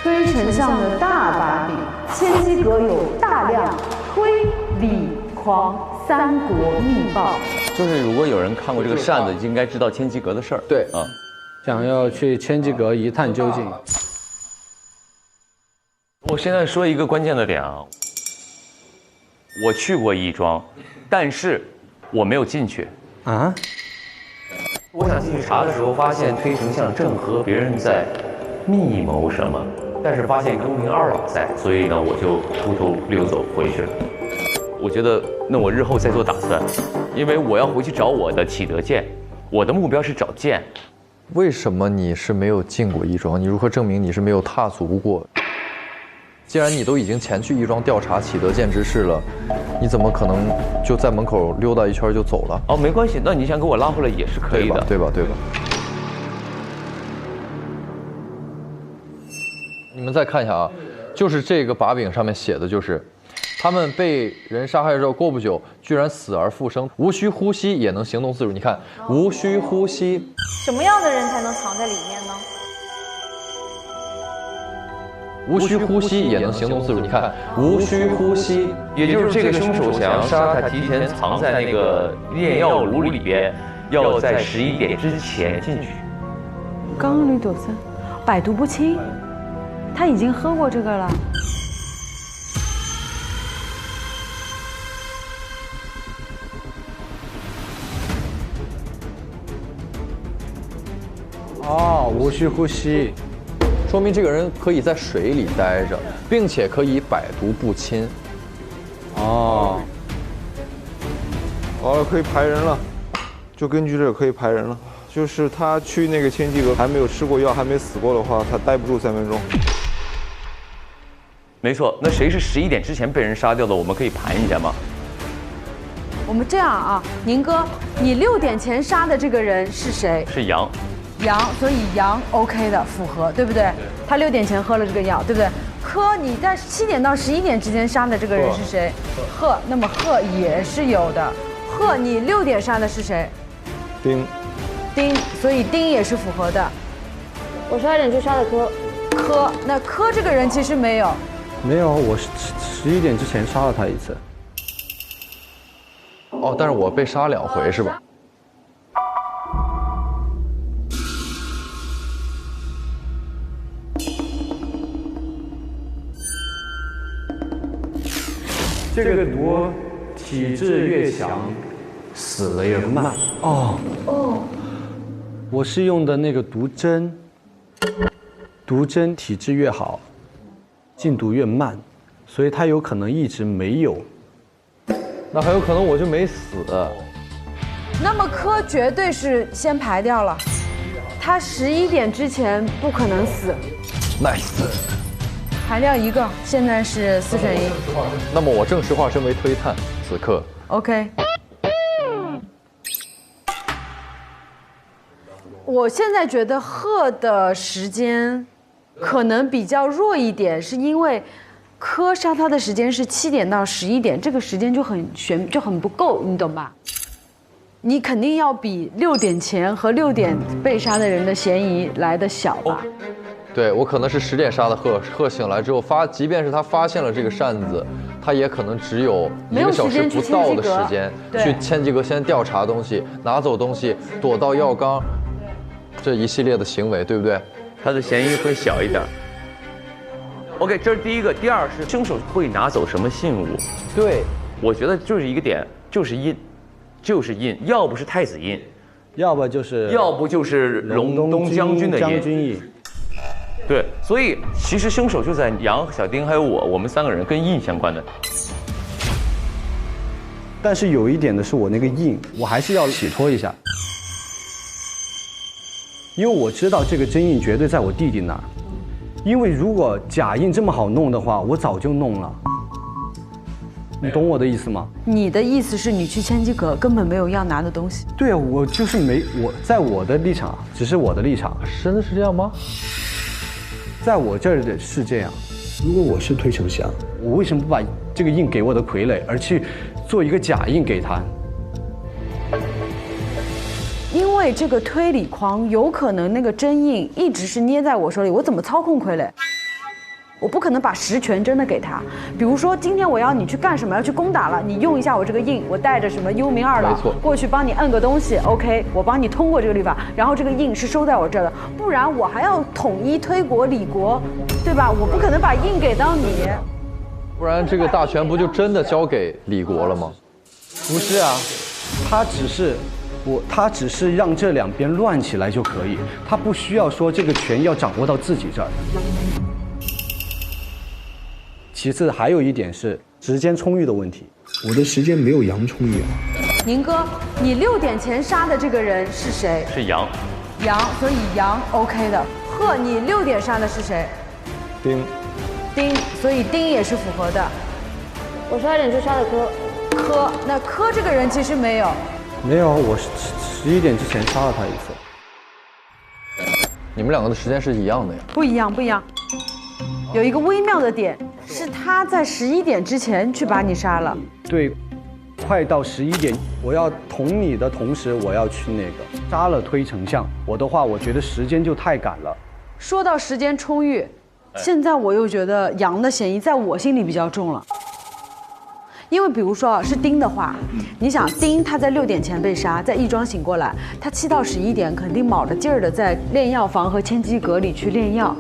推丞相的大把柄，千机阁有大量推理狂三国密报。就是如果有人看过这个扇子，应该知道千机阁的事儿。对啊，想要去千机阁一探究竟。我现在说一个关键的点啊，我去过义庄，但是我没有进去啊。我想进去查的时候，发现推丞相正和别人在密谋什么，但是发现公明二老在，所以呢，我就偷偷溜走回去了。我觉得，那我日后再做打算，因为我要回去找我的启德剑，我的目标是找剑。为什么你是没有进过义庄？你如何证明你是没有踏足过？既然你都已经前去义庄调查启德剑之事了，你怎么可能就在门口溜达一圈就走了？哦，没关系，那你想给我拉回来也是可以的，对吧？你们再看一下啊，就是这个把柄上面写的就是。他们被人杀害之后，过不久居然死而复生，无需呼吸也能行动自如。你看，无需呼吸，什么样的人才能藏在里面呢？无需呼吸也能行动自如。你看，无需呼吸，也就是这个凶手想要杀他，提前藏在那个炼药炉里边，要在11点之前进去。刚刚吕朵森，百毒不侵，他已经喝过这个了。哦，无需呼吸，说明这个人可以在水里待着，并且可以百毒不侵。哦，好了，可以排人了，就根据这个可以排人了。就是他去那个千机阁还没有吃过药，还没死过的话，他待不住3分钟。没错，那谁是11点之前被人杀掉的？我们可以盘一下吗？我们这样啊，宁哥，你6点前杀的这个人是谁？是杨。杨，所以杨 OK 的，符合，对不对？他6点前喝了这个药，对不对？柯，你在7点到11点之间杀的这个人是谁？贺，那么贺也是有的。贺，你6点杀的是谁？丁，所以丁也是符合的。我12点去杀的柯，那柯这个人其实没有。没有，我是11点之前杀了他一次。哦，但是我被杀2回是吧？这个毒体质越强，死的越慢。哦，我是用的那个毒针，毒针体质越好，进毒越慢，所以它有可能一直没有。那很有可能我就没死。那么柯绝对是先排掉了，他11点之前不可能死。Nice。排掉一个，现在是4选1。那么我正式化身为推探，此刻。OK。我现在觉得贺的时间可能比较弱一点，是因为柯杀他的时间是7点到11点，这个时间就很不够，你懂吧？你肯定要比6点前和6点被杀的人的嫌疑来的小吧？对，我可能是10点杀的贺，贺醒来之后即便是他发现了这个扇子，他也可能只有1个小时不到的时间去千机阁先调查东西，拿走东西，躲到药缸，这一系列的行为，对不对？他的嫌疑会小一点。OK， 这是第一个，第二是凶手会拿走什么信物？对，我觉得就是一个点，就是印，要不是太子印，要不就是隆冬将军的印。对，所以其实凶手就在杨、小丁还有我们3个人跟印相关的。但是有一点的是，我那个印，我还是要洗脱一下，因为我知道这个真印绝对在我弟弟那儿。因为如果假印这么好弄的话，我早就弄了。你懂我的意思吗？你的意思是你去千机阁根本没有要拿的东西？对啊，我就是我在我的立场，只是我的立场。真的是这样吗？在我这儿的是这样。如果我是推丞相，我为什么不把这个印给我的傀儡，而去做一个假印给他？因为这个推理框有可能那个真印一直是捏在我手里，我怎么操控傀儡？我不可能把实权真的给他。比如说今天我要你去干什么，要去攻打了，你用一下我这个印，我带着什么幽冥二老过去帮你摁个东西 ，OK， 我帮你通过这个律法，然后这个印是收在我这儿的，不然我还要统一推国理国，对吧？我不可能把印给到你，不然这个大权不就真的交给李国了吗？不是啊，他只是让这两边乱起来就可以，他不需要说这个权要掌握到自己这儿。其次还有一点是时间充裕的问题，我的时间没有杨充裕啊。宁哥，你6点前杀的这个人是谁？是杨，所以杨 OK 的。贺，你6点杀的是谁？丁，所以丁也是符合的。我12点去杀的柯，那柯这个人其实没有，我11点之前杀了他一次。你们2个的时间是一样的呀？不一样。有一个微妙的点是他在11点之前去把你杀了。对，快到11点，我要捅你的同时，我要去那个杀了推丞相。我的话，我觉得时间就太赶了。说到时间充裕，现在我又觉得杨的嫌疑在我心里比较重了。因为比如说是丁的话，你想丁他在6点前被杀，在义庄醒过来，他7到11点肯定卯着劲儿的在炼药房和千机阁里去炼药。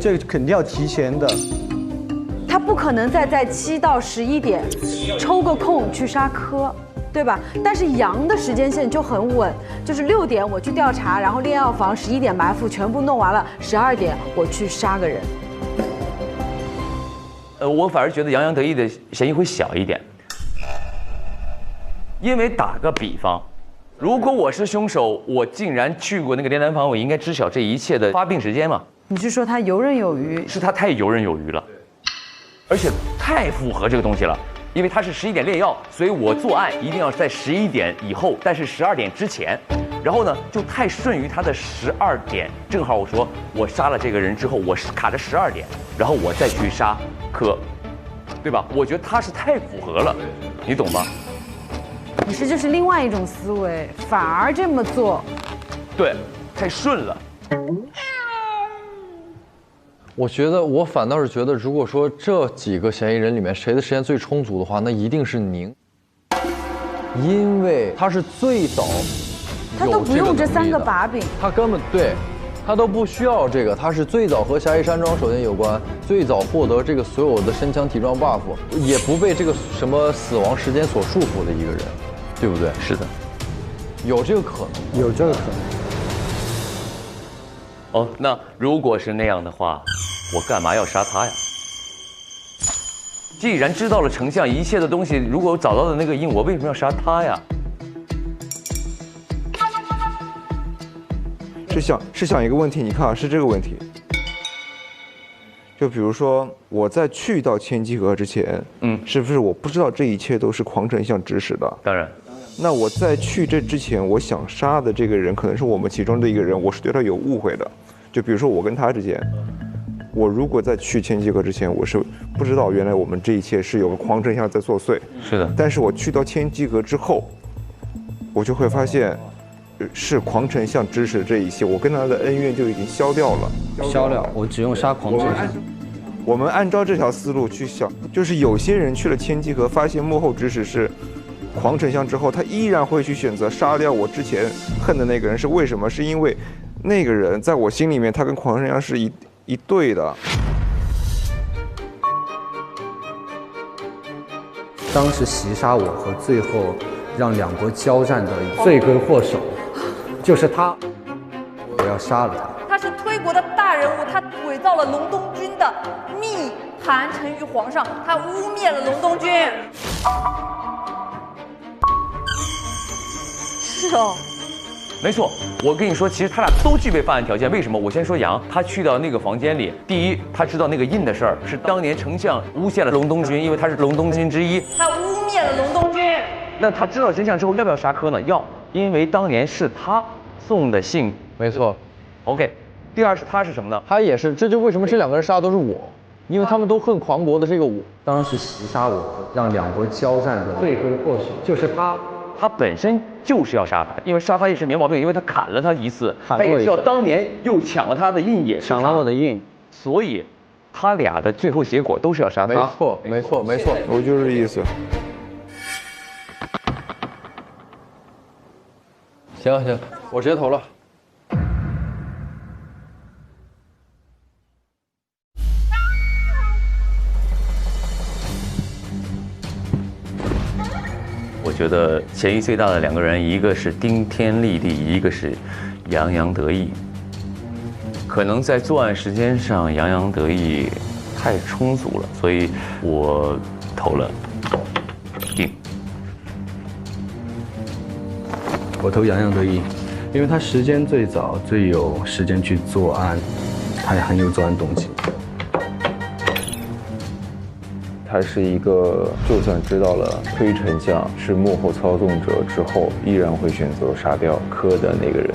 这个肯定要提前的。他不可能在7到11点抽个空去杀柯，对吧？但是杨的时间线就很稳，就是6点我去调查，然后炼药房11点埋伏全部弄完了，12点我去杀个人。我反而觉得洋洋得意的嫌疑会小一点，因为打个比方，如果我是凶手，我竟然去过那个炼丹房，我应该知晓这一切的发病时间嘛？你是说他游刃有余？是他太游刃有余了，而且太符合这个东西了。因为他是11点炼药，所以我作案一定要在11点以后，但是12点之前。然后呢，就太顺于他的12点，正好我说我杀了这个人之后，我卡着12点，然后我再去杀柯，对吧？我觉得他是太符合了，你懂吗？你是就是另外一种思维，反而这么做，对，太顺了。我反倒是觉得，如果说这几个嫌疑人里面谁的时间最充足的话，那一定是宁，因为他是最早。他都不用这3个把柄，他根本对，他都不需要这个。他是最早和侠义山庄首先有关，最早获得这个所有的身枪体壮 buff， 也不被这个什么死亡时间所束缚的一个人，对不对？是的，有这个可能，有这个可能。哦，那如果是那样的话，我干嘛要杀他呀？既然知道了丞相一切的东西，如果我找到的那个印，我为什么要杀他呀？是想一个问题，你看啊，是这个问题。就比如说我在去到千机阁之前，是不是我不知道这一切都是狂丞相指使的？当然。那我在去这之前，我想杀的这个人可能是我们其中的一个人，我是对他有误会的。就比如说我跟他之间，我如果在去千机阁之前，我是不知道原来我们这一切是有个狂丞相在作祟。是的。但是我去到千机阁之后，我就会发现，是狂丞相指使这一切，我跟他的恩怨就已经消掉了。消了，我只用杀狂丞相。我们按照这条思路去想，就是有些人去了千机阁，发现幕后指使是狂丞相之后，他依然会去选择杀掉我之前恨的那个人，是为什么？是因为那个人在我心里面，他跟狂丞相是一对的。当时袭杀我和最后让两国交战的罪魁祸首，就是他，我要杀了他。他是推国的大人物，他伪造了隆冬君的密函呈于皇上，他污蔑了隆冬君。是哦。没错，我跟你说，其实他俩都具备犯案条件。为什么？我先说杨，他去到那个房间里，第一，他知道那个印的事儿是当年丞相诬陷了隆冬君，因为他是隆冬君之一，他污蔑了隆冬君。那他知道真相之后，要不要杀柯呢？要，因为当年是他送的信。没错。OK， 第二是他是什么呢？他也是，这就为什么这两个人杀的都是我，因为他们都恨狂国的这个我。当时袭杀我，让两国交战的罪魁祸首就是他。他本身就是要杀他，因为杀他也是没毛病，因为他砍了他一次，他也知道当年又抢了他的印，也抢了我的印，所以他俩的最后结果都是要杀他。没错，没错，没错，我就是这意思。行行，我直接投了。我觉得嫌疑最大的两个人，一个是顶天立地，一个是洋洋得意。可能在作案时间上，洋洋得意太充足了，所以我投了定。我投洋洋得意，因为他时间最早，最有时间去作案，他也很有作案动机。他是一个，就算知道了推丞相是幕后操纵者之后，依然会选择杀掉柯的那个人。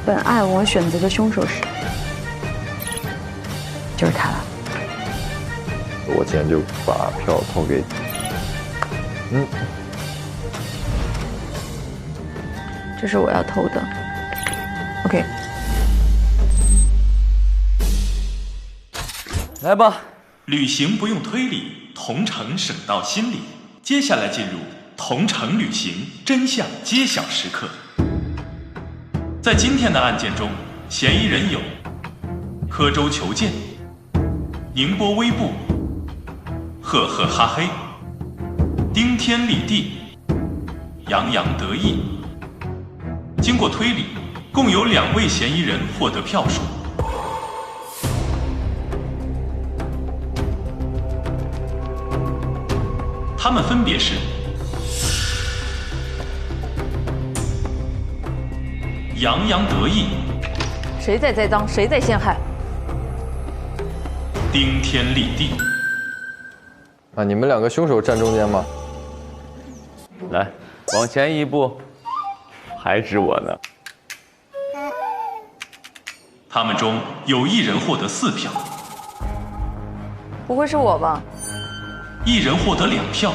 本案我选择的凶手就是他了。我今天就把票投给，这是我要投的。OK。来吧，旅行不用推理，同城省到心里。接下来进入同城旅行真相揭晓时刻。在今天的案件中，嫌疑人有柯州求见、宁波微步、赫赫哈嘿、顶天立地、洋洋得意。经过推理，共有2位嫌疑人获得票数。他们分别是洋洋得意，谁在栽赃，谁在陷害？顶天立地。啊，你们2个凶手站中间吗？来，往前一步，还指我呢。他们中有1人获得4票，不会是我吧？1人获得2票，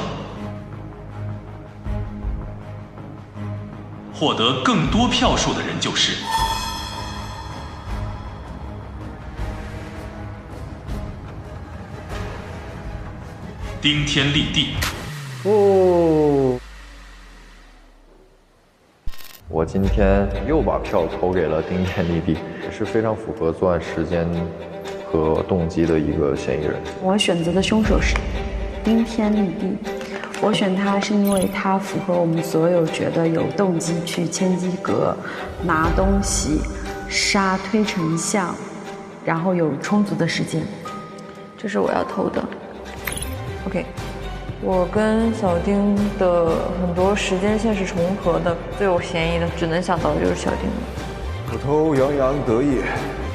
获得更多票数的人就是顶天立地。哦，我今天又把票投给了顶天立地，也是非常符合作案时间和动机的一个嫌疑人。我选择的凶手是顶天立地，我选他是因为他符合我们所有觉得有动机去千机阁拿东西、杀推丞相，然后有充足的时间。这是我要投的。OK， 我跟小丁的很多时间线是重合的，最有嫌疑的只能想到的就是小丁了。我投洋洋得意，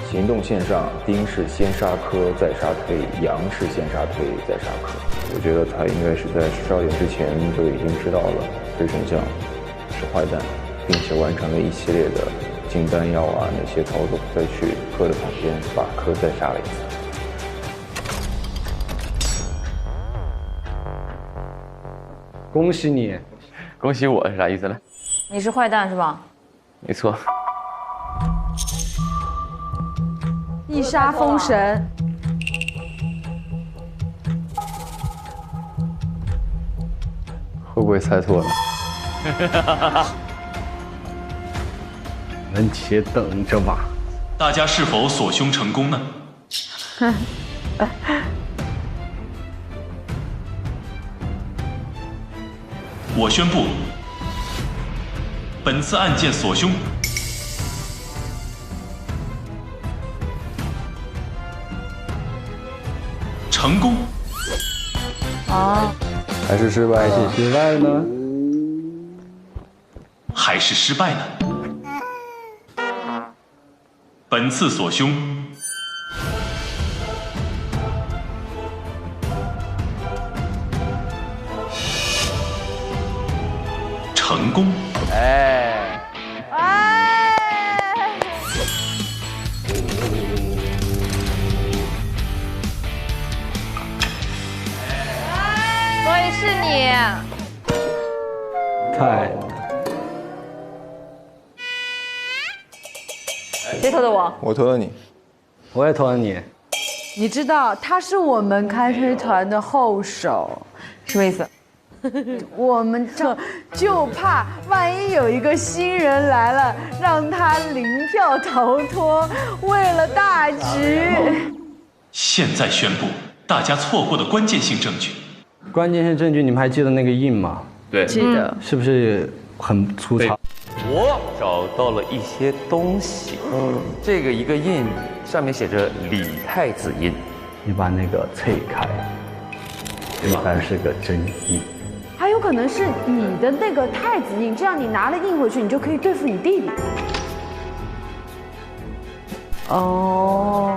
行动线上，丁是先杀科再杀推，杨是先杀推再杀科。我觉得他应该是在12点之前就已经知道了推丞相是坏蛋，并且完成了一系列的进丹药啊那些操作，再去科的旁边把科再杀了一次。恭喜你，恭喜我是啥意思呢？你是坏蛋是吧？没错。一杀封神，会不会猜错呢？你们且等着吧。大家是否锁凶成功呢？我宣布，本次案件锁凶成功。啊，还是失败？失败呢？还是失败呢？本次锁凶成功。哎，所以是你。太谁投的我？我投了你，我也投了你。你知道他是我们开推团的后手，什么意思？我们就怕万一有一个新人来了，让他零票逃脱，为了大局。现在宣布大家错过的关键性证据。关键性证据，你们还记得那个印吗？对，记得。是不是很粗糙？我找到了一些东西。这个一个印上面写着李太子印，你把那个拆开，应该是个真印。还有可能是你的那个太子印，这样你拿了印回去，你就可以对付你弟弟。哦，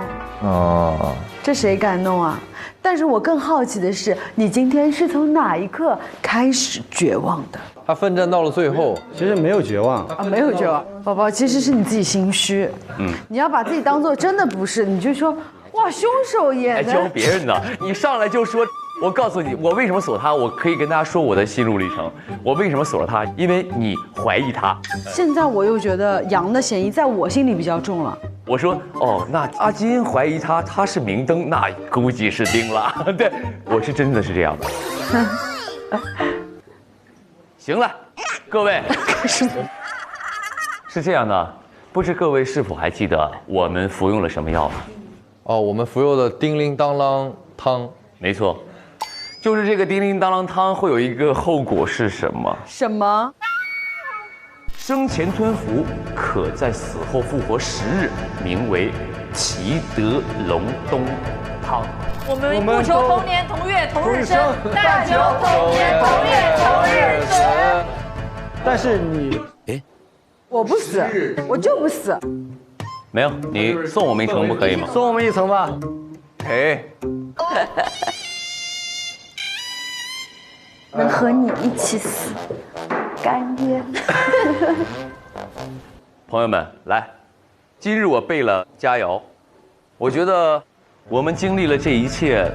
这谁敢弄啊？但是我更好奇的是，你今天是从哪一刻开始绝望的？他奋战到了最后，其实没有绝望啊，没有绝望，宝宝，其实是你自己心虚。你要把自己当做真的不是，你就说哇，凶手也还教别人呢？你上来就说。我告诉你，我为什么锁他？我可以跟大家说我的心路历程。我为什么锁了他？因为你怀疑他。现在我又觉得杨的嫌疑在我心里比较重了。我说哦，那阿金怀疑他，他是明灯，那估计是定了。对，我是真的是这样的。行了，各位，是这样的，不知各位是否还记得我们服用了什么药？哦，我们服用的叮铃当啷汤，没错。就是这个叮铃当啷汤会有一个后果是什么？什么？生前吞服，可在死后复活10日，名为祈德隆冬汤。我们不求同年同月同日生，但求同年同月同日死。但是你，我不死，我就不死。没有，你送我们一程不可以吗？送我们一程吧。哎。能和你一起死，甘愿。朋友们，来，今日我备了佳肴。我觉得我们经历了这一切，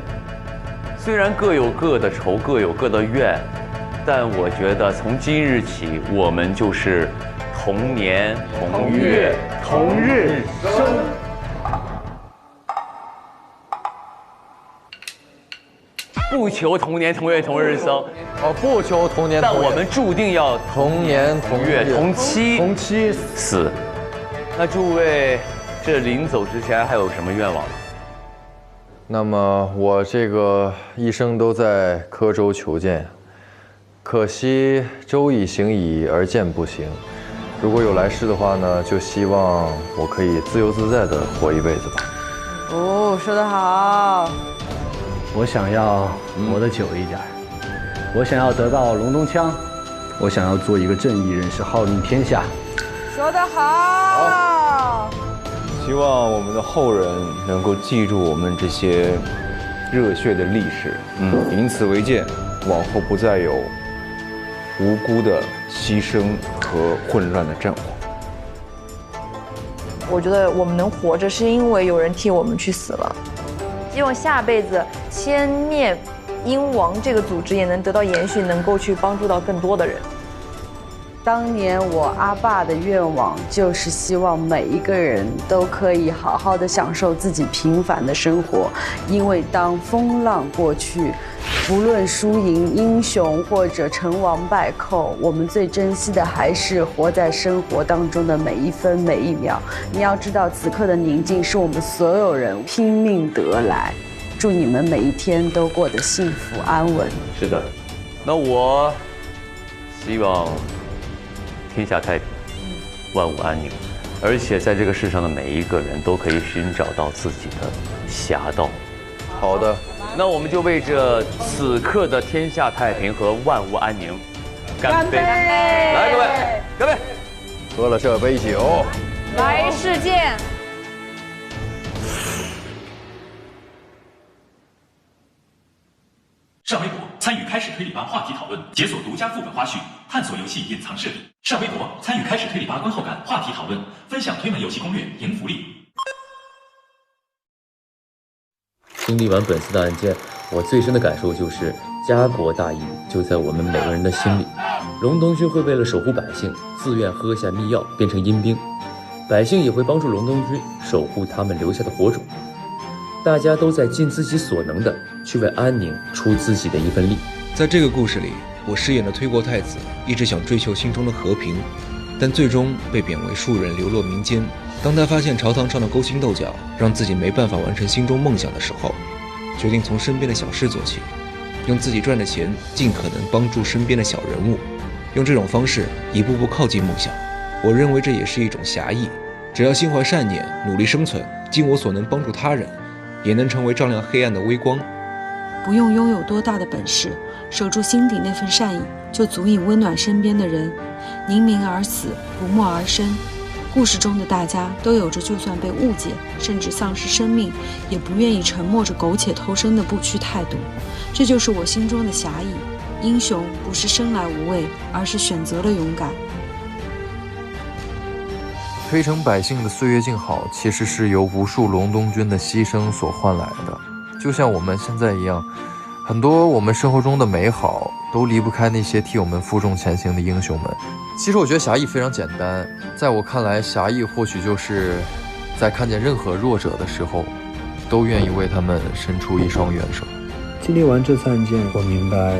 虽然各有各的仇，各有各的怨，但我觉得从今日起，我们就是同年同月同日生。不求同年同月同日生，不求同年同月，但我们注定要同年同月同期死。那诸位，这临走之前还有什么愿望吗？那么我这个一生都在柯州求见，可惜州已行矣，而剑不行。如果有来世的话呢，就希望我可以自由自在的活一辈子吧。哦，说得好。我想要活得久一点，我想要得到龙东枪，我想要做一个正义人士，号令天下。说得好。希望我们的后人能够记住我们这些热血的历史，以此为鉴，往后不再有无辜的牺牲和混乱的战火。我觉得我们能活着，是因为有人替我们去死了。希望下辈子歼灭鹰王这个组织也能得到延续，能够去帮助到更多的人。当年我阿爸的愿望就是希望每一个人都可以好好的享受自己平凡的生活，因为当风浪过去，不论输赢、英雄或者成王败寇，我们最珍惜的还是活在生活当中的每一分每一秒。你要知道，此刻的宁静是我们所有人拼命得来。祝你们每一天都过得幸福安稳。是的，那我希望天下太平，万物安宁，而且在这个世上的每一个人都可以寻找到自己的侠道。好的，那我们就为这此刻的天下太平和万物安宁干杯！来，各位，干杯！喝了这杯酒，来世见。上微博参与开始推理吧话题讨论，解锁独家副本花絮，探索游戏隐藏设定。上微博参与开始推理吧观后感话题讨论，分享推门游戏攻略，赢福利。经历完本次的案件，我最深的感受就是家国大义就在我们每个人的心里。隆冬军会为了守护百姓，自愿喝下秘药变成阴兵，百姓也会帮助隆冬军守护他们留下的火种。大家都在尽自己所能的去为安宁出自己的一份力。在这个故事里，我饰演的推国太子一直想追求心中的和平，但最终被贬为庶人，流落民间。当他发现朝堂上的勾心斗角让自己没办法完成心中梦想的时候，决定从身边的小事做起，用自己赚的钱尽可能帮助身边的小人物，用这种方式一步步靠近梦想。我认为这也是一种侠义，只要心怀善念，努力生存，尽我所能帮助他人，也能成为照亮黑暗的微光。不用拥有多大的本事，守住心底那份善意，就足以温暖身边的人。宁鸣而死，不默而生。故事中的大家都有着就算被误解，甚至丧失生命，也不愿意沉默着苟且偷生的不屈态度。这就是我心中的侠义。英雄不是生来无畏，而是选择了勇敢。推城百姓的岁月静好，其实是由无数隆冬军的牺牲所换来的。就像我们现在一样，很多我们生活中的美好都离不开那些替我们负重前行的英雄们。其实我觉得侠义非常简单，在我看来，侠义或许就是在看见任何弱者的时候，都愿意为他们伸出一双援手。经历完这次案件，我明白，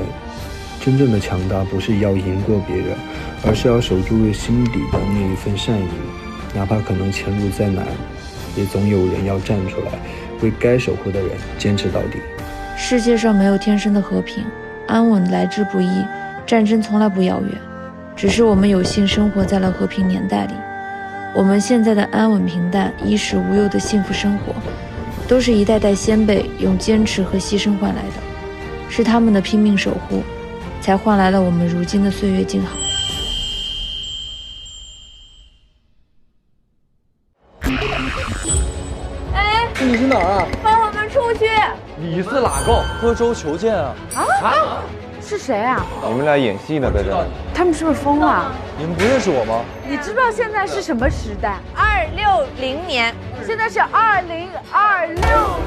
真正的强大不是要赢过别人，而是要守住心底的那一份善意。哪怕可能前路再难，也总有人要站出来，为该守护的人坚持到底。世界上没有天生的和平，安稳来之不易，战争从来不遥远，只是我们有幸生活在了和平年代里。我们现在的安稳平淡、衣食无忧的幸福生活，都是一代代先辈用坚持和牺牲换来的，是他们的拼命守护，才换来了我们如今的岁月静好。你是哪儿啊？放我们出去！你是哪个？喝粥求见啊！啊？是谁啊？你们俩演戏呢，在这。他们是不是疯了？你们不认识我吗？你知道现在是什么时代？260年，现在是2026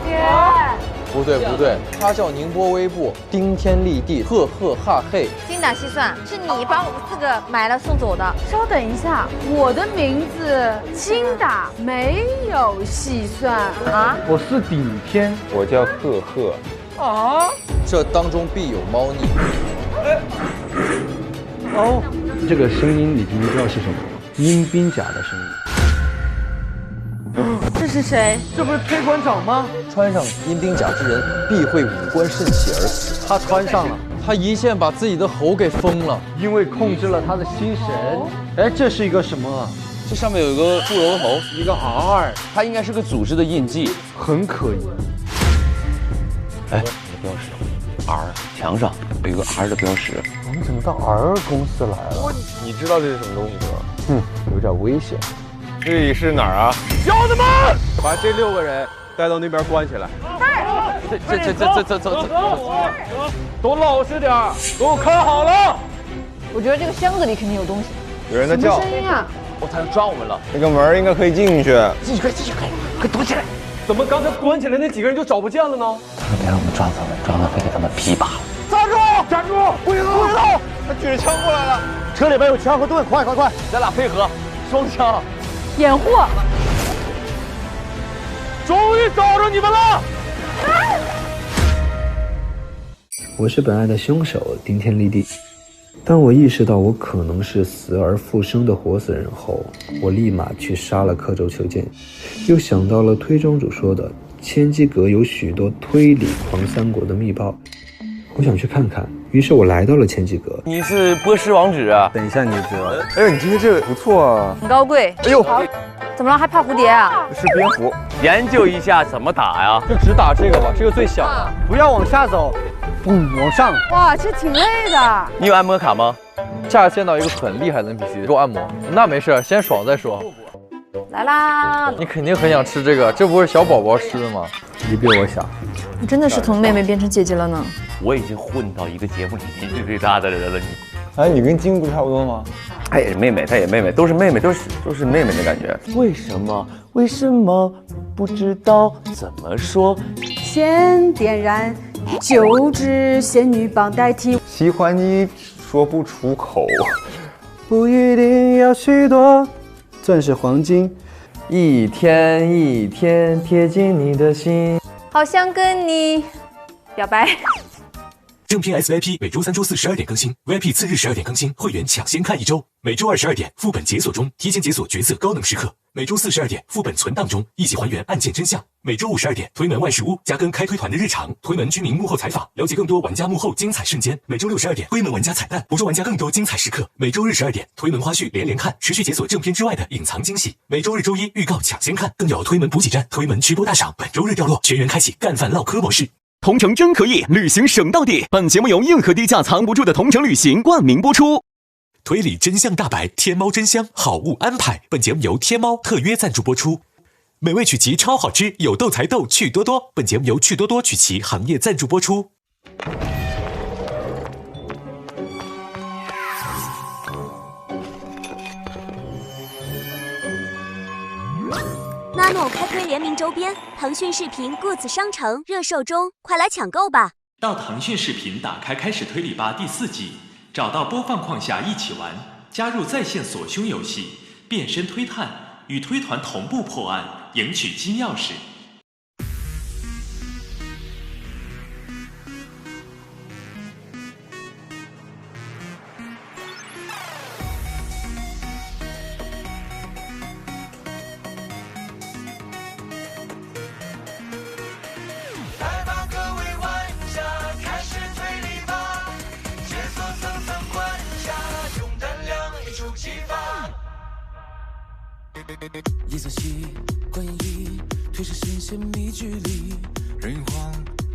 年。不对，他叫宁波微步，顶天立地，赫赫哈嘿。精打细算，是你把我们4个买了送走的。稍等一下，我的名字精打没有细算啊。我是顶天，我叫赫赫。啊，这当中必有猫腻。哦，这个声音你知道是什么吗？阴兵甲的声音。这是谁？这不是推馆长吗？穿上阴兵甲之人必会五官渗血而死。他穿上了，他一剑把自己的喉给封了，因为控制了他的心神。哎，这是一个什么啊？这上面有一个骷髅头，一个 R， 它应该是个组织的印记，很可疑。哎，你的标识 R 墙上有一个 R 的标识。我们怎么到 R 公司来了？你知道这是什么东西吗？有点危险。这里是哪儿啊？小子们，把这6个人带到那边关起来。走，都老实点，给我看好了。我觉得这个箱子里肯定有东西。有人在叫。什么声音啊？我才能抓我们了。那个门应该可以进去。继续开，快躲起来！怎么刚才关起来那几个人就找不见了呢？他们别让我们抓他们，抓了非给他们劈罢了。站住！不许动！他举着枪过来了。车里边有枪和盾，快！咱俩配合，双枪。掩护。终于找着你们了！我是本案的凶手，顶天立地。当我意识到我可能是死而复生的活死人后，我立马去杀了刻舟求剑，又想到了推庄主说的千机阁有许多推理狂三国的密报，我想去看看，于是我来到了千机阁。你是波斯王子啊？等一下，你这，哎呦，你今天这个不错啊，很高贵。哎呦，怎么了？还怕蝴蝶啊？是蝙蝠。研究一下怎么打呀？就只打这个吧，这个最小的。不要往下走，往上。哇，这挺累的。你有按摩卡吗？下次见到一个很厉害的 NPC， 给我按摩。那没事，先爽再说。来啦！你肯定很想吃这个，这不是小宝宝吃的吗？你比我小。我真的是从妹妹变成姐姐了呢。我已经混到一个节目里年纪最大的人了，你。哎，你跟金不差不多吗？她也是妹妹，她也妹妹，都是妹妹，都是妹妹的感觉。为什么不知道怎么说？先点燃9支仙女棒代替。喜欢你说不出口。不一定要许多钻石黄金，一天一天贴近你的心。好想跟你表白。正片 SVIP 每周3、周4 12点更新 ，VIP 次日12点更新，会员抢先看1周。每周2 12点副本解锁中，提前解锁角色高能时刻。每周4 12点副本存档中，一起还原案件真相。每周5 12点推门万事屋加更开推团的日常，推门居民幕后采访，了解更多玩家幕后精彩瞬间。每周6 12点推门玩家彩蛋，捕捉玩家更多精彩时刻。每周日12点推门花絮连看，持续解锁正片之外的隐藏惊喜。每周日周一预告抢先看，更有推门补给站、推门直播大赏。本周日掉落，全员开启干饭唠嗑模式。同城真可以，旅行省到底。本节目由硬核低价藏不住的同城旅行冠名播出。推理真相大白，天猫真香，好物安排。本节目由天猫特约赞助播出。美味曲奇超好吃，有豆才豆趣多多。本节目由趣多多曲奇行业赞助播出。Nano 开推联名周边，腾讯视频 Goods 商城热售中，快来抢购吧！到腾讯视频打开开始推理吧第4季，找到播放框下一起玩，加入在线锁凶游戏，变身推探，与推团同步破案，赢取金钥匙。夜色习惯演绎，推是视线密距离，人慌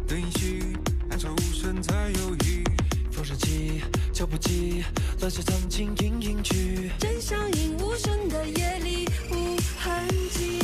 的音序，暗潮无声才有意。风声起，脚步急，乱世藏进隐隐去，真相隐无声的夜里无痕迹。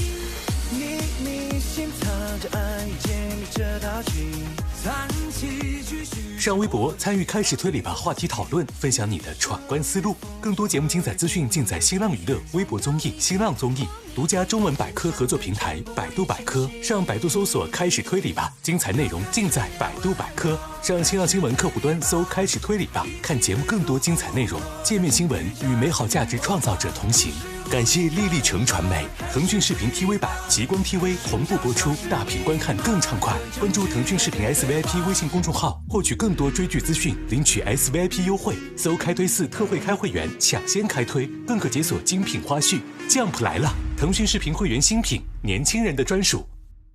秘密心藏着爱，建立这道题，残期继续。上微博参与开始推理吧话题讨论，分享你的闯关思路。更多节目精彩资讯尽在新浪娱乐、微博综艺、新浪综艺独家中文百科合作平台百度百科。上百度搜索开始推理吧，精彩内容尽在百度百科。上新浪新闻客户端搜开始推理吧，看节目更多精彩内容。界面新闻与美好价值创造者同行。感谢丽丽城传媒、腾讯视频 TV 版、极光 TV 同步播出，大屏观看更畅快。关注腾讯视频 SVIP 微信公众号，获取更多追剧资讯，领取 SVIP 优惠。搜开推4特惠开会员，抢先开推，更可解锁精品花絮。Jump 来了，腾讯视频会员新品，年轻人的专属。